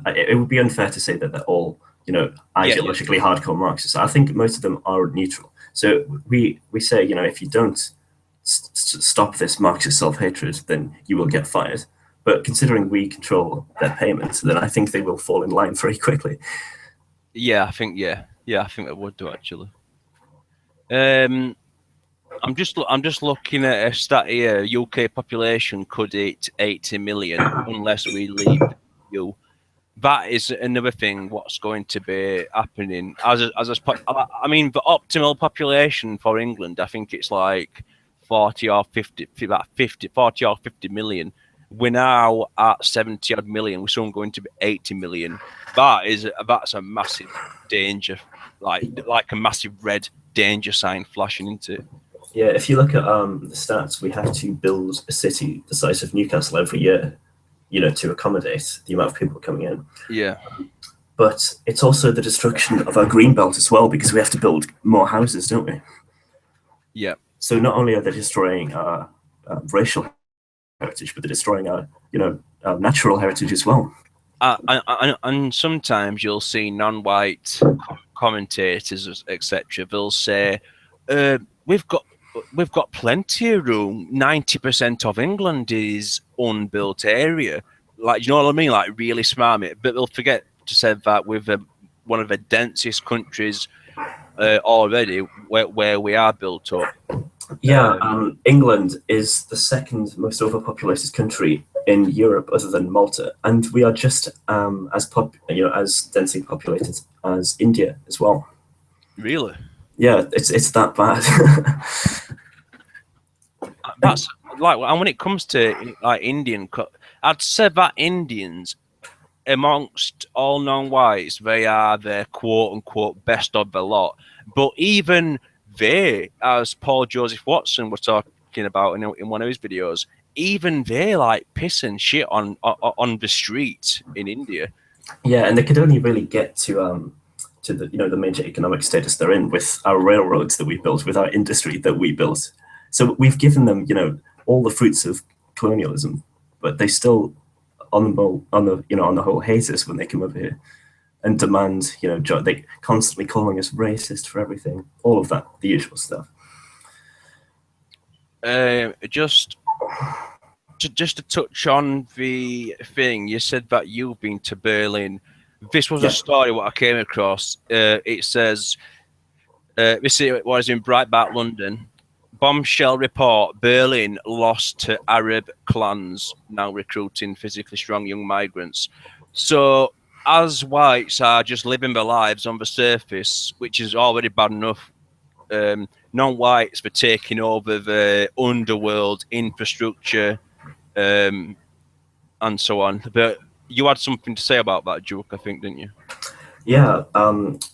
it would be unfair to say that they're all, yeah. ideologically hardcore Marxists. I think most of them are neutral. So we say, if you don't stop this Marxist self-hatred, then you will get fired. But considering we control their payments, then I think they will fall in line very quickly. Yeah, I think I think they would do actually. Um, I'm just looking at a stat here. UK population could hit 80 million unless we leave the EU. That is another thing. What's going to be happening I mean, the optimal population for England, I think it's like 40 or 50, about 50, 40 or 50 million. We're now at 70 odd million. We're soon going to be 80 million. That's a massive danger, like a massive red danger sign flashing into it. Yeah, if you look at the stats, we have to build a city the size of Newcastle every year, to accommodate the amount of people coming in. Yeah, But it's also the destruction of our green belt as well because we have to build more houses, don't we? yeah. So not only are they destroying our racial heritage, but they're destroying our, natural heritage as well. And sometimes you'll see non-white commentators, etc. They'll say, "We've got plenty of room. 90% of England is unbuilt area." Like, you know what I mean? Like, really smart, mate. But they'll forget to say that one of the densest countries already, where we are built up. Yeah, England is the second most overpopulated country in Europe, other than Malta, and we are just as densely populated as India as well. Really, Yeah, it's that bad. that's like, and when it comes to like I'd say that Indians amongst all non-whites, they are the quote unquote best of the lot. But even they, as Paul Joseph Watson was talking about in one of his videos, even they like piss and shit on the street in India. Yeah, and they could only really get to the the major economic status they're in with our railroads that we built, with our industry that we built. So we've given them all the fruits of colonialism, but they still on the whole hate us when they come over here and demand they constantly calling us racist for everything, all of that, the usual stuff. Just to touch on the thing, you said that you've been to Berlin. This was a Yeah, story what I came across. It says, this was in Breitbart, London. Bombshell report: Berlin lost to Arab clans, now recruiting physically strong young migrants. So, as whites are just living their lives on the surface, which is already bad enough, non-whites for taking over the underworld infrastructure, and so on. But you had something to say about that, Duke, I think, didn't you? yeah.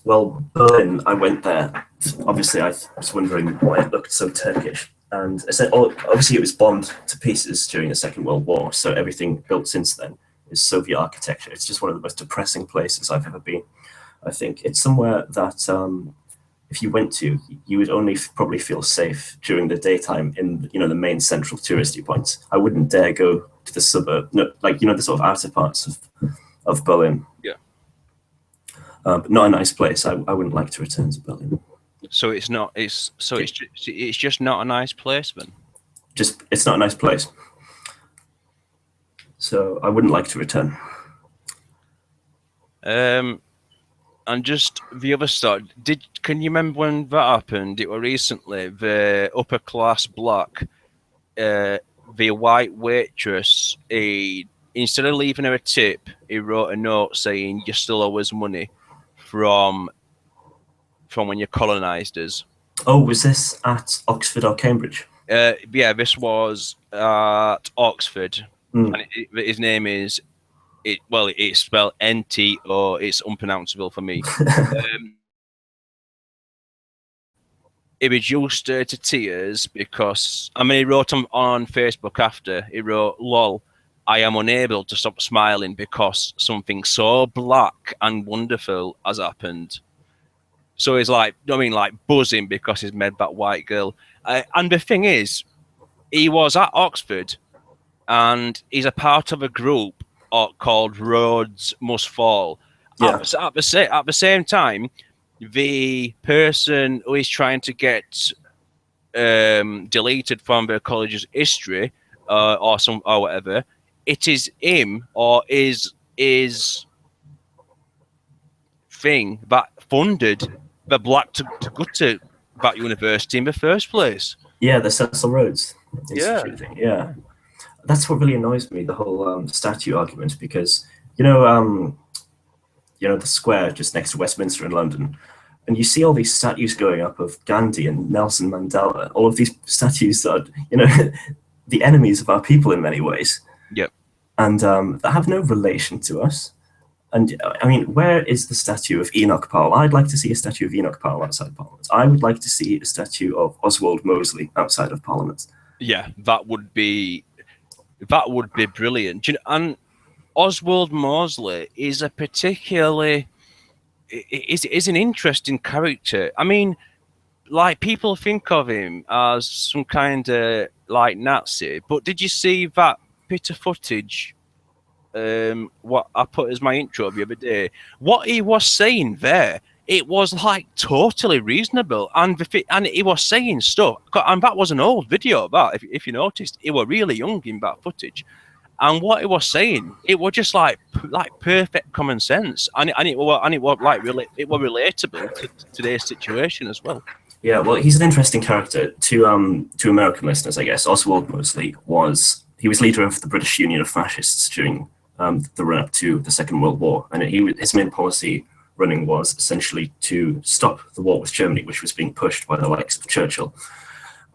Well, Berlin, I went there. Obviously, I was wondering why it looked so Turkish. And I said, oh, obviously, it was bombed to pieces during the Second World War. So everything built since then is Soviet architecture. It's just one of the most depressing places I've ever been. I think it's somewhere that if you went to, you would only probably feel safe during the daytime in the main central touristy points. I wouldn't dare go to the suburb, no, like the sort of outer parts of Berlin. Yeah. But not a nice place. I wouldn't like to return to Berlin. So it's not. It's just not a nice place, then. Just it's not a nice place. So I wouldn't like to return. And just the other stuff. Can you remember when that happened? It was recently. The upper class black the white waitress, he, instead of leaving her a tip, he wrote a note saying, "You still owe us money from when you colonised us." Oh, was this at Oxford or Cambridge? Yeah, this was at Oxford, Mm. and his name is it. Well, it's spelled NTO. It's unpronounceable for me. Um, he reduced her to tears because I mean he wrote on Facebook after he wrote, "Lol, I am unable to stop smiling because something so black and wonderful has happened." So he's like, I mean, like buzzing because he's met that white girl. And the thing is, he was at Oxford and he's a part of a group called Roads Must Fall. Yeah. At the same time, the person who is trying to get deleted from the college's history or whatever, it is him or is thing that funded the black to go to that university in the first place. Yeah, the Cecil Rhodes Yeah. Institute thing. Yeah, that's what really annoys me, the whole statue argument, because you know, um, the square just next to Westminster in London, and you see all these statues going up of Gandhi and Nelson Mandela, all of these statues that are, the enemies of our people in many ways, Yep. and that have no relation to us. And I mean, where is the statue of Enoch Powell? I'd like to see a statue of Enoch Powell outside Parliament. I would like to see a statue of Oswald Mosley outside of Parliament. Yeah, that would be brilliant. And Oswald Mosley is a particularly is an interesting character. I mean, like people think of him as some kind of like Nazi, but did you see that bit of footage? What I put as my intro the other day. What he was saying there, it was like totally reasonable, and he was saying stuff, and that was an old video. That if you noticed, he was really young in that footage. And what he was saying, it was just like perfect common sense, and it was like really it was relatable to today's situation as well. Yeah, well, he's an interesting character to American listeners, I guess. Oswald Mosley was leader of the British Union of Fascists during the run up to the Second World War, and his main policy running was essentially to stop the war with Germany, which was being pushed by the likes of Churchill.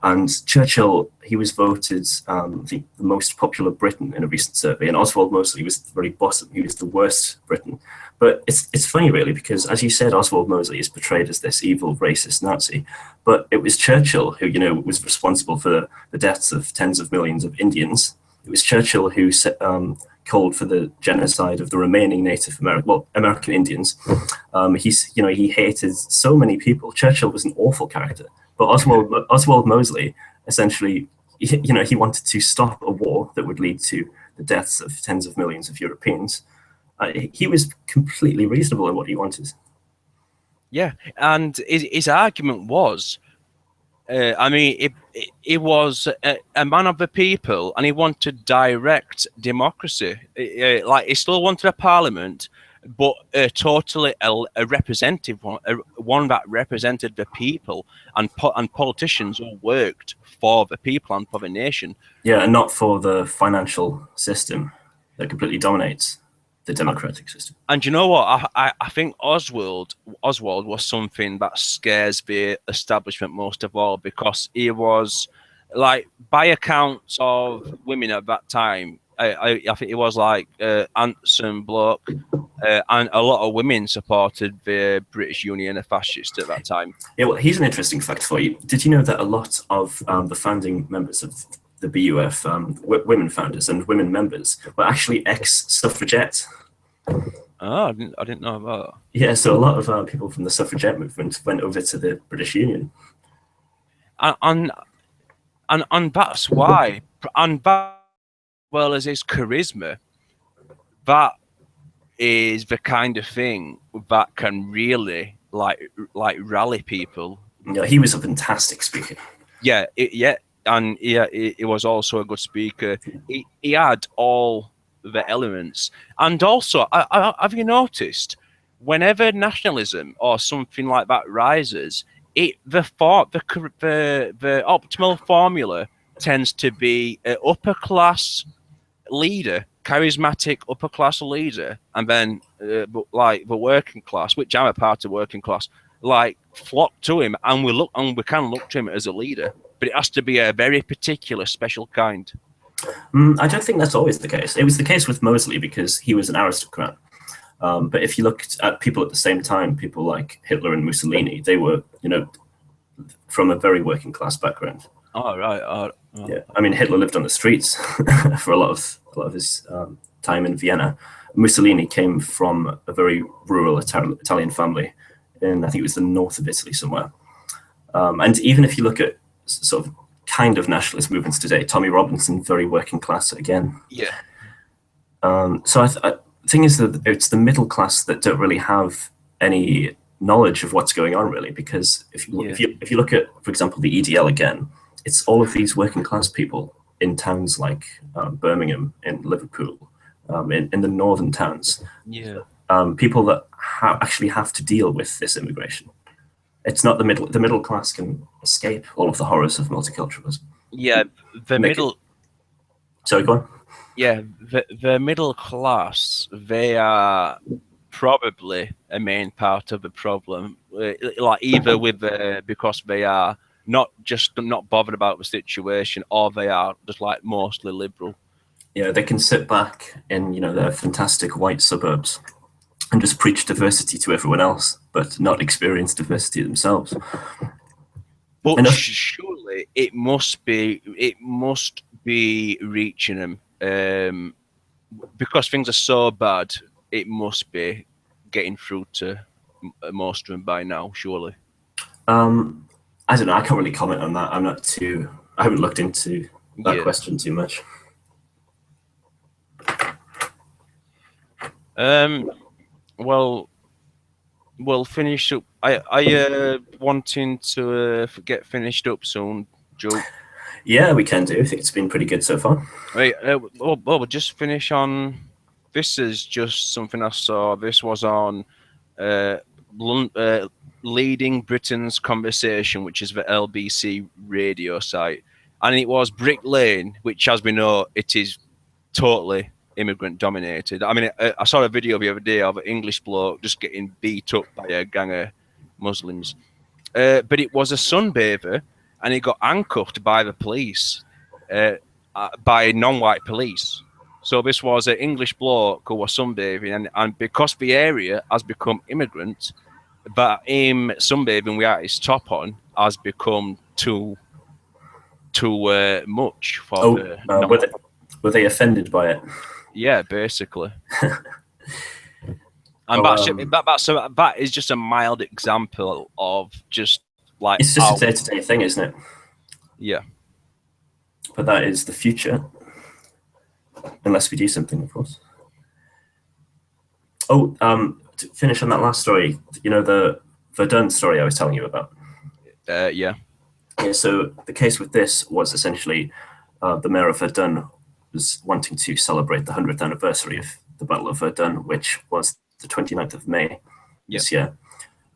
And Churchill, he was voted the most popular Briton in a recent survey, and Oswald Mosley was the very bottom. He was the worst Briton. But it's funny, really, because as you said, Oswald Mosley is portrayed as this evil, racist Nazi. But it was Churchill who, was responsible for the deaths of tens of millions of Indians. It was Churchill who called for the genocide of the remaining American Indians. He hated so many people. Churchill was an awful character. But Oswald Mosley, essentially, he wanted to stop a war that would lead to the deaths of tens of millions of Europeans. He was completely reasonable in what he wanted. Yeah, and his argument was, I mean, he was a man of the people, and he wanted direct democracy. Like he still wanted a parliament, but totally a representative one that represented the people and politicians who worked for the people and for the nation. Yeah, and not for the financial system that completely dominates the democratic system. And you know what? I think Oswald was something that scares the establishment most of all, because he was, like, by accounts of women at that time, I think he was like handsome bloke, and a lot of women supported the British Union of Fascists at that time. Yeah, well, here's an interesting fact for you. Did you know that a lot of the founding members of the BUF, women founders and women members, were actually ex-suffragettes? Oh, I didn't know about that. Yeah, so a lot of people from the suffragette movement went over to the British Union. And that's why, and that, well as his charisma, that is the kind of thing that can really like rally people. Yeah, he was a fantastic speaker. Yeah, and he was also a good speaker. He had all the elements, and also, have you noticed, whenever nationalism or something like that rises, the optimal formula tends to be an upper class leader, charismatic upper class leader, and then but like the working class, which I'm a part of working class, like flock to him, and we can look to him as a leader, but it has to be a very particular, special kind. I don't think that's always the case. It was the case with Mosley because he was an aristocrat. But if you looked at people at the same time, people like Hitler and Mussolini, they were, from a very working class background. Oh right. Yeah, I mean Hitler lived on the streets for a lot of his time in Vienna. Mussolini came from a very rural Italian family in, I think it was the north of Italy somewhere. And even if you look at sort of kind of nationalist movements today, Tommy Robinson, very working class again. Yeah. So the thing is that it's the middle class that don't really have any knowledge of what's going on, really, because if you look at, for example, the EDL again, it's all of these working class people in towns like Birmingham, in Liverpool, in the northern towns. Yeah. People that actually have to deal with this immigration. It's not the middle. The middle class can escape all of the horrors of multiculturalism. Yeah, Sorry, go on. Yeah, the middle class, they are probably a main part of the problem. Like either with because they are not bothered about the situation, or they are just like mostly liberal. Yeah, they can sit back in their fantastic white suburbs and just preach diversity to everyone else, but not experience diversity themselves. But surely it must be reaching them, because things are so bad. It must be getting through to most of them by now, surely. I don't know. I can't really comment on that. I haven't looked into that question too much. Well, we'll finish up. Are you wanting to get finished up soon, Joe? Yeah, we can do. I think it's been pretty good so far. Right. We'll just finish on. This is just something I saw. This was on Leading Britain's Conversation, which is the LBC radio site. And it was Brick Lane, which, as we know, it is totally immigrant dominated. I mean, I saw a video the other day of an English bloke just getting beat up by a gang of Muslims. But it was a sunbather, and he got handcuffed by the police, by non-white police. So this was an English bloke who was sunbathing, and because the area has become immigrant, but him sunbathing without his top on has become too much for were they offended by it? Yeah, basically. And that is just a mild example of just like it's just a day-to-day thing, isn't it? Yeah. But that is the future, unless we do something, of course. Oh, to finish on that last story, the Verdun story I was telling you about. Yeah. Yeah. So the case with this was essentially the mayor of Verdun was wanting to celebrate the 100th anniversary of the Battle of Verdun, which was the 29th of May this year.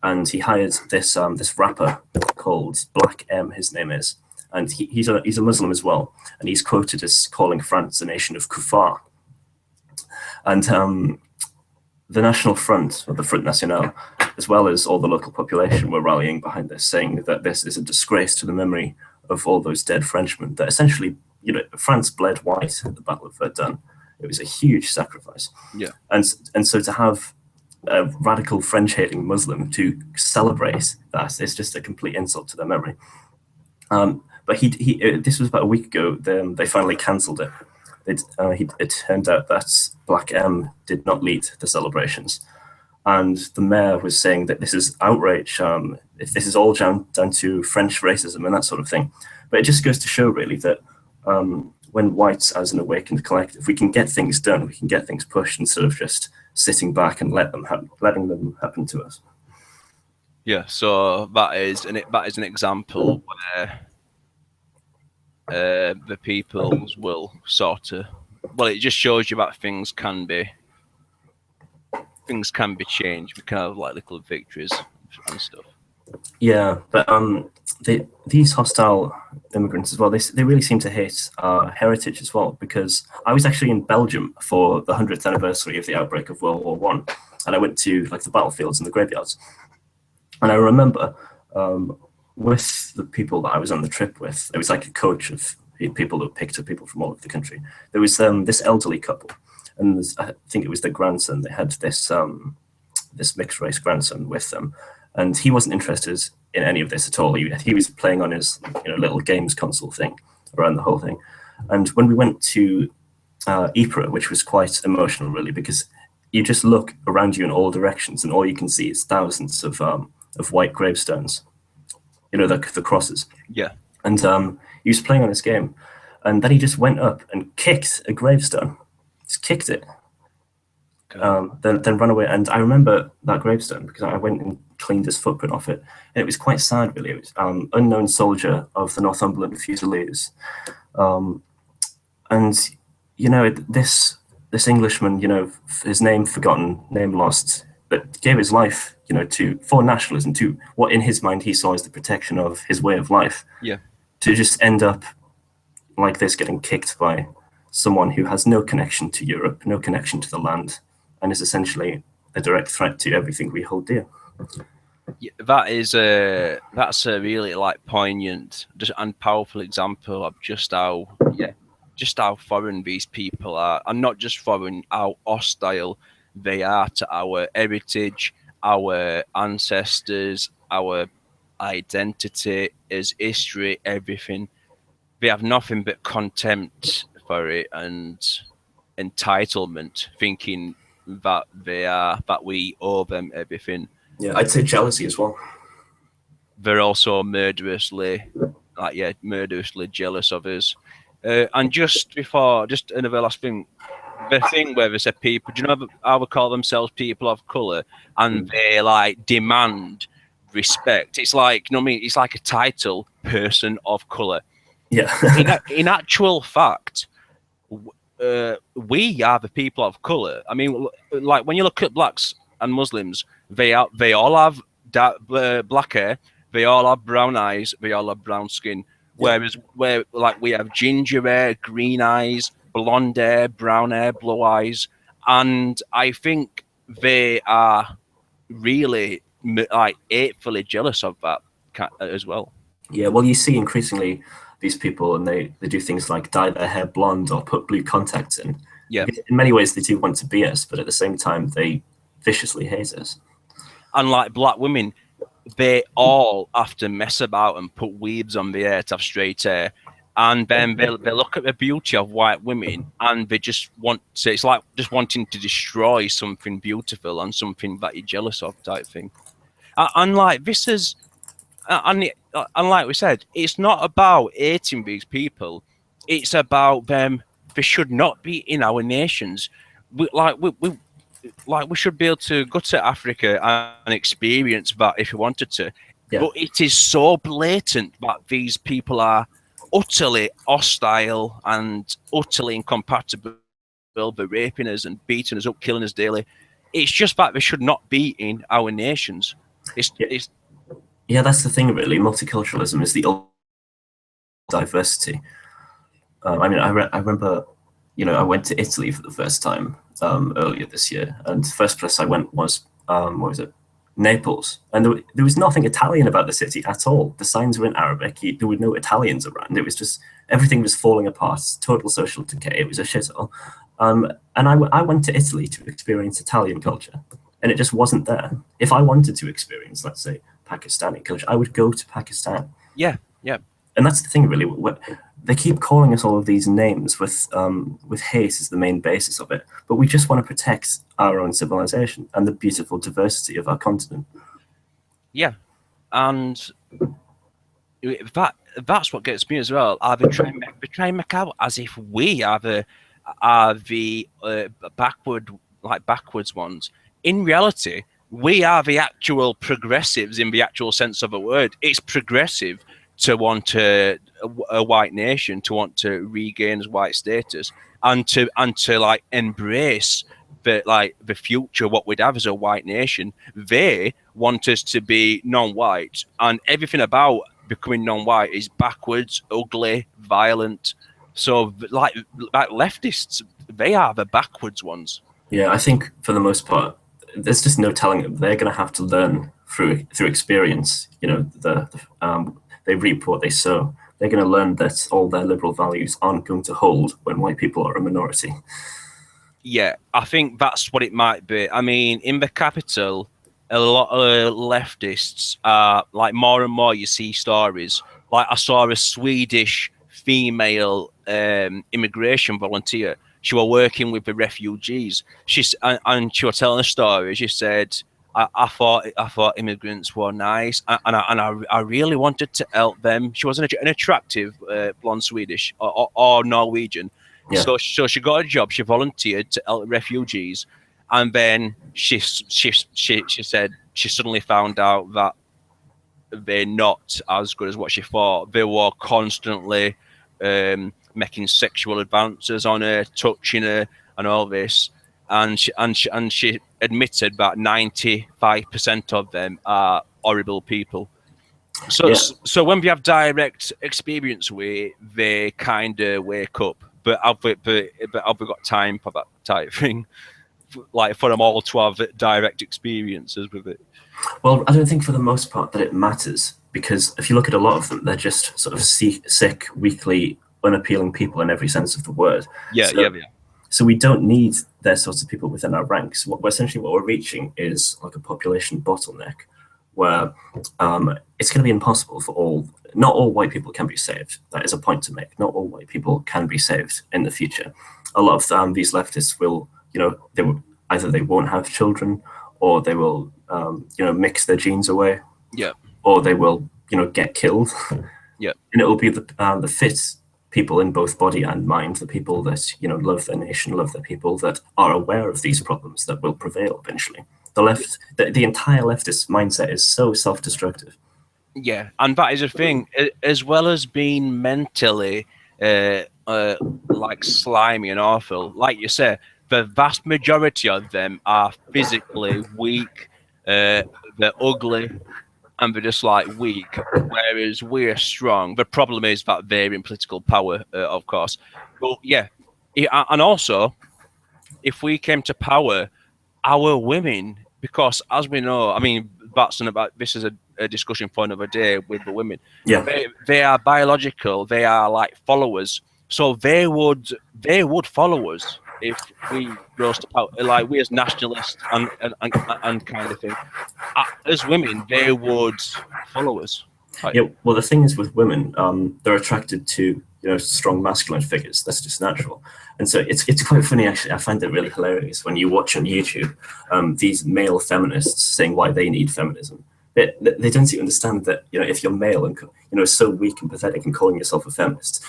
And he hired this rapper called Black M, his name is. And he's a Muslim as well. And he's quoted as calling France a nation of kuffar. And the National Front, or the Front National, as well as all the local population, were rallying behind this, saying that this is a disgrace to the memory of all those dead Frenchmen, that essentially, France bled white at the Battle of Verdun. It was a huge sacrifice. Yeah. And so to have a radical French-hating Muslim to celebrate that is just a complete insult to their memory. But this was about a week ago. They finally cancelled it. It turned out that Black M did not lead the celebrations, and the mayor was saying that this is outrage. If this is all down to French racism and that sort of thing. But it just goes to show, really, that when whites, as an awakened collective, we can get things done, we can get things pushed instead of just sitting back and letting them happen to us. Yeah. So that is an example where the peoples will sort of, well, it just shows you that things can be changed. We kind of like little victories and stuff. Yeah, but these hostile immigrants as well. They really seem to hate our heritage as well, because I was actually in Belgium for the 100th anniversary of the outbreak of World War One, and I went to like the battlefields and the graveyards, and I remember with the people that I was on the trip with, it was like a coach of people that picked up people from all over the country. There was this elderly couple, and I think it was their grandson. They had this mixed race grandson with them, and he wasn't interested in any of this at all. He was playing on his little games console thing around the whole thing. And when we went to Ypres, which was quite emotional really, because you just look around you in all directions and all you can see is thousands of white gravestones, the crosses. Yeah. And he was playing on this game, and then he just went up and kicked a gravestone, just kicked it. Then run away. And I remember that gravestone because I went and cleaned his footprint off it, and it was quite sad really. It was unknown soldier of the Northumberland Fusiliers, and this Englishman, his name forgotten, name lost, but gave his life for nationalism, to what in his mind he saw as the protection of his way of life. Yeah. To just end up like this, getting kicked by someone who has no connection to Europe, no connection to the land, and is essentially a direct threat to everything we hold dear. Yeah, that's a really poignant and powerful example of just how foreign these people are, and not just foreign, how hostile they are to our heritage, our ancestors, our identity, as history, everything. They have nothing but contempt for it and entitlement, thinking that we owe them everything. Yeah, I'd say jealousy as well. They're also murderously jealous of us. And just another last thing, the thing where they say people, do you know how they call themselves people of colour, and they demand respect? It's like, it's like a title, person of colour. Yeah. in actual fact, we are the people of colour. I mean, when you look at blacks and Muslims, they all have black hair, they all have brown eyes, they all have brown skin. Whereas we have ginger hair, green eyes, blonde hair, brown hair, blue eyes, and I think they are really hatefully jealous of that as well. Yeah, well, you see increasingly these people, and they do things like dye their hair blonde or put blue contacts in. Yeah. In many ways, they do want to be us, but at the same time, they viciously hate us. And like black women, they all have to mess about and put weaves on their hair to have straight hair. And then they look at the beauty of white women, and they just want to, it's like just wanting to destroy something beautiful and something that you're jealous of, type thing. And like this is, and like we said, it's not about hating these people. It's about them. They should not be in our nations. We should be able to go to Africa and experience that if we wanted to. Yeah. But it is so blatant that these people are utterly hostile and utterly incompatible. They're raping us and beating us up, killing us daily. It's just that they should not be in our nations. Yeah, that's the thing, really. Multiculturalism is the diversity. I mean, I remember, I went to Italy for the first time earlier this year, and the first place I went was, what was it? Naples. And there was nothing Italian about the city at all. The signs were in Arabic. There were no Italians around. It was just, everything was falling apart. Total social decay. It was a shithole. And I went to Italy to experience Italian culture, and it just wasn't there. If I wanted to experience, let's say, Pakistani culture, I would go to Pakistan. Yeah, yeah. And that's the thing, really. They keep calling us all of these names with hate as the main basis of it, but we just want to protect our own civilization and the beautiful diversity of our continent. Yeah, and that's what gets me as well. They try and make out as if we are the backwards ones. In reality, we are the actual progressives in the actual sense of the word. It's progressive to want a white nation, to want to regain white status, and to embrace the future, what we'd have as a white nation. They want us to be non-white, and everything about becoming non-white is backwards, ugly, violent. So like leftists, they are the backwards ones. Yeah, I think for the most part, there's just no telling them. They're going to have to learn through experience. You know, they reap what they sow. They're going to learn that all their liberal values aren't going to hold when white people are a minority. Yeah, I think that's what it might be. I mean, in the capital, a lot of leftists are like more and more. You see stories like I saw a Swedish female immigration volunteer. She was working with the refugees. And she was telling a story. She said, "I thought immigrants were nice, and I really wanted to help them." She was an attractive blonde Swedish or Norwegian. Yeah, So she got a job. She volunteered to help refugees, and then she said she suddenly found out that they're not as good as what she thought. They were constantly making sexual advances on her, touching her, and all this. And she admitted that 95% of them are horrible people. So yeah. so when we have direct experience with, they kind of wake up. But have we got time for that type thing? Like for them all to have direct experiences with it. Well, I don't think for the most part that it matters because if you look at a lot of them, they're just sort of sick, weakly, unappealing people in every sense of the word. Yeah, So, yeah, yeah. so we don't need their sorts of people within our ranks. Essentially what we're reaching is like a population bottleneck where it's going to be impossible for not all white people can be saved. That is a point to make. Not all white people can be saved in the future. A lot of these leftists will, either they won't have children or they will, mix their genes away, Yeah, or they will, get killed. yeah. And it will be the fit people in both body and mind, the people that love their nation, love their people, that are aware of these problems that will prevail eventually. The entire leftist mindset is so self-destructive. Yeah, and that is a thing. As well as being mentally, like slimy and awful, like you say, the vast majority of them are physically weak. They're ugly, and they're just like weak. Whereas we're strong. The problem is that they're in political power, of course. But yeah, and also if we came to power, our women, because as we know, I mean, about this is a discussion for another day with the women. Yeah. They are biological. They are like followers, so they would follow us if we rose to power, like we as nationalists and kind of thing. As women, they would follow us. Like, Yeah, well, the thing is with women, they're attracted to strong masculine figures. That's just natural, and so it's quite funny actually. I find it really hilarious when you watch on YouTube these male feminists saying why they need feminism. They don't seem to understand that if you're male and so weak and pathetic and calling yourself a feminist,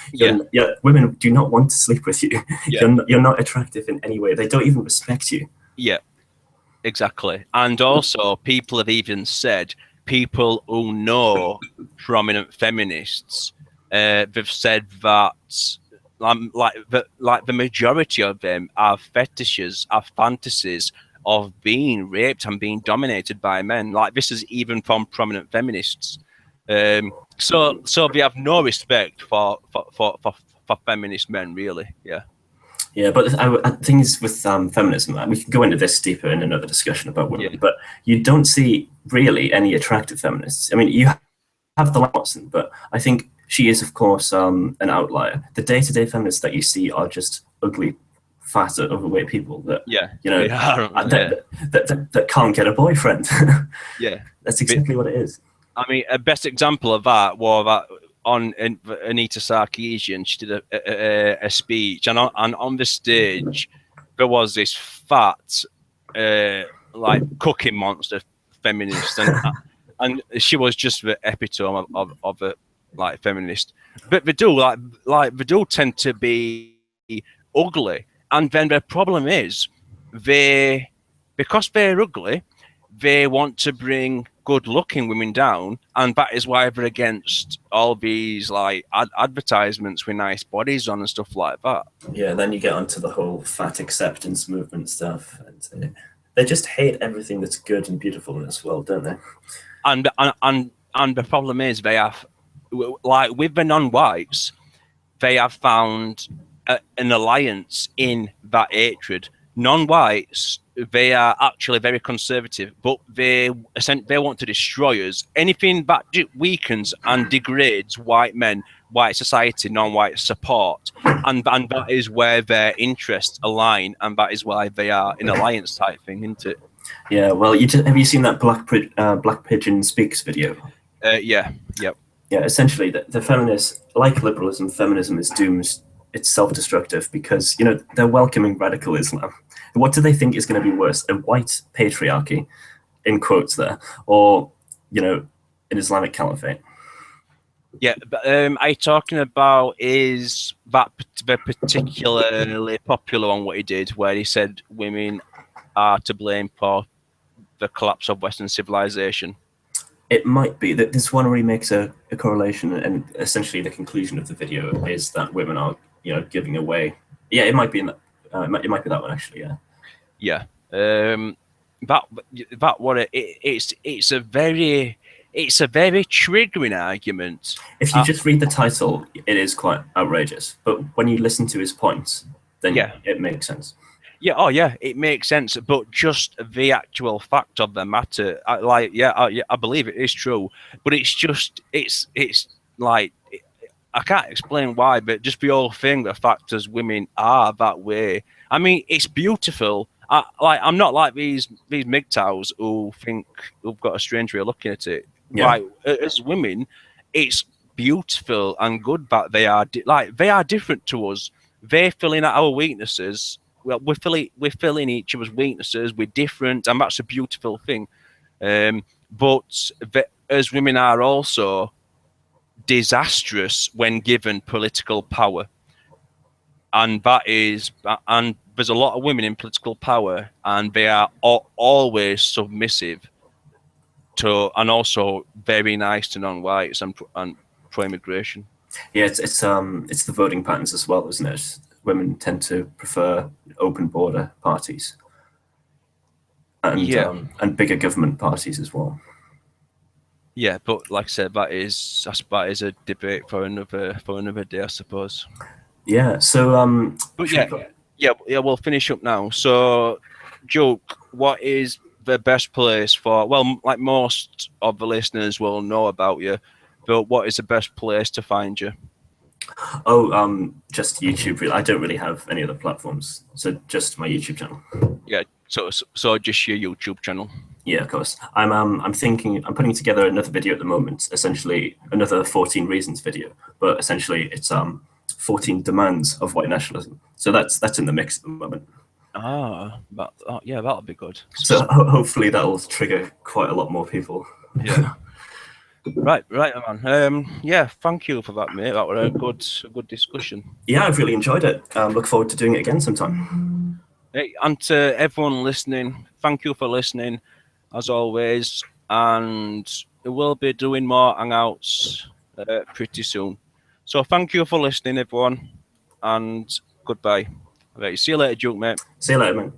women do not want to sleep with you. Yeah. You're not attractive in any way. They don't even respect you. yeah, exactly. And also, people have even said people who know prominent feminists, they've said that like the majority of them have fetishes, have fantasies of being raped and being dominated by men. Like this is even from prominent feminists. So they have no respect for feminist men, really. Yeah. Yeah, but things with feminism, we can go into this deeper in another discussion about women, Yeah. but you don't see really any attractive feminists. I mean, you have the Watson, but I think she is, of course, an outlier. The day-to-day feminists that you see are just ugly, fat, overweight people that They are, that can't get a boyfriend. yeah. That's exactly what it is. I mean, a best example of that was that on Anita Sarkeesian, she did a speech, and on the stage there was this fat, like cooking monster feminist, and she was just the epitome of a like feminist. But they do tend to be ugly, and then the problem is because they're ugly, they want to bring good-looking women down, and that is why they're against all these like advertisements with nice bodies on and stuff like that. Yeah, then you get onto the whole fat acceptance movement stuff, and they just hate everything that's good and beautiful in this world, don't they? And the problem is they have like with the non-whites, they have found an alliance in that hatred. Non-whites, they are actually very conservative, but they want to destroy us. Anything that weakens and degrades white men, white society, non-white support, and that is where their interests align, and that is why they are in alliance type thing, isn't it? Yeah, well, have you seen that Black Pigeon Speaks video? Yeah, yep. Yeah, essentially, the feminists, like liberalism, feminism is doomed. It's self-destructive because they're welcoming radical Islam. What do they think is going to be worse, a white patriarchy, in quotes there, or an Islamic caliphate? Yeah, but are you talking about is that the particularly popular one what he did, where he said women are to blame for the collapse of Western civilization? It might be that this one where he makes a correlation, and essentially the conclusion of the video is that women are, giving away. Yeah, it might be in that. It might be that one actually. Yeah. Yeah. That what it's a very triggering argument. If you just read the title, it is quite outrageous. But when you listen to his points, then Yeah. it makes sense. Yeah, oh yeah, it makes sense. But just the actual fact of the matter, I believe it is true. But it's like I can't explain why, but just the whole thing, the fact as women are that way. I mean, it's beautiful. I'm not like these MGTOWs who've got a strange way of looking at it. Yeah. Like as women, it's beautiful and good that they are they are different to us. They fill in our weaknesses. Well, we're filling each other's weaknesses. We're different, and that's a beautiful thing. But as women are also disastrous when given political power, and there's a lot of women in political power, and they are always submissive to, and also very nice to non-whites and pro-immigration. Yeah, it's the voting patterns as well, isn't it? Women tend to prefer open border parties, and bigger government parties as well. Yeah, but like I said, that is a debate for another day, I suppose. Yeah. So but yeah, we'll finish up now. So, Joke, what is the best place for? Well, like most of the listeners will know about you, but what is the best place to find you? Oh, just YouTube. I don't really have any other platforms, so just my YouTube channel. Yeah, so just your YouTube channel. Yeah, of course. I'm putting together another video at the moment, essentially another 14 reasons video, but essentially it's 14 demands of white nationalism. So that's in the mix at the moment. Yeah, that'll be good. So hopefully that'll trigger quite a lot more people. Yeah. Right, man. Yeah, thank you for that, mate. That was a good discussion. Yeah, I've really enjoyed it. Look forward to doing it again sometime. Hey, and to everyone listening, thank you for listening, as always. And we'll be doing more hangouts pretty soon. So thank you for listening, everyone, and goodbye. Okay, see you later, Duke, mate. See you later, man.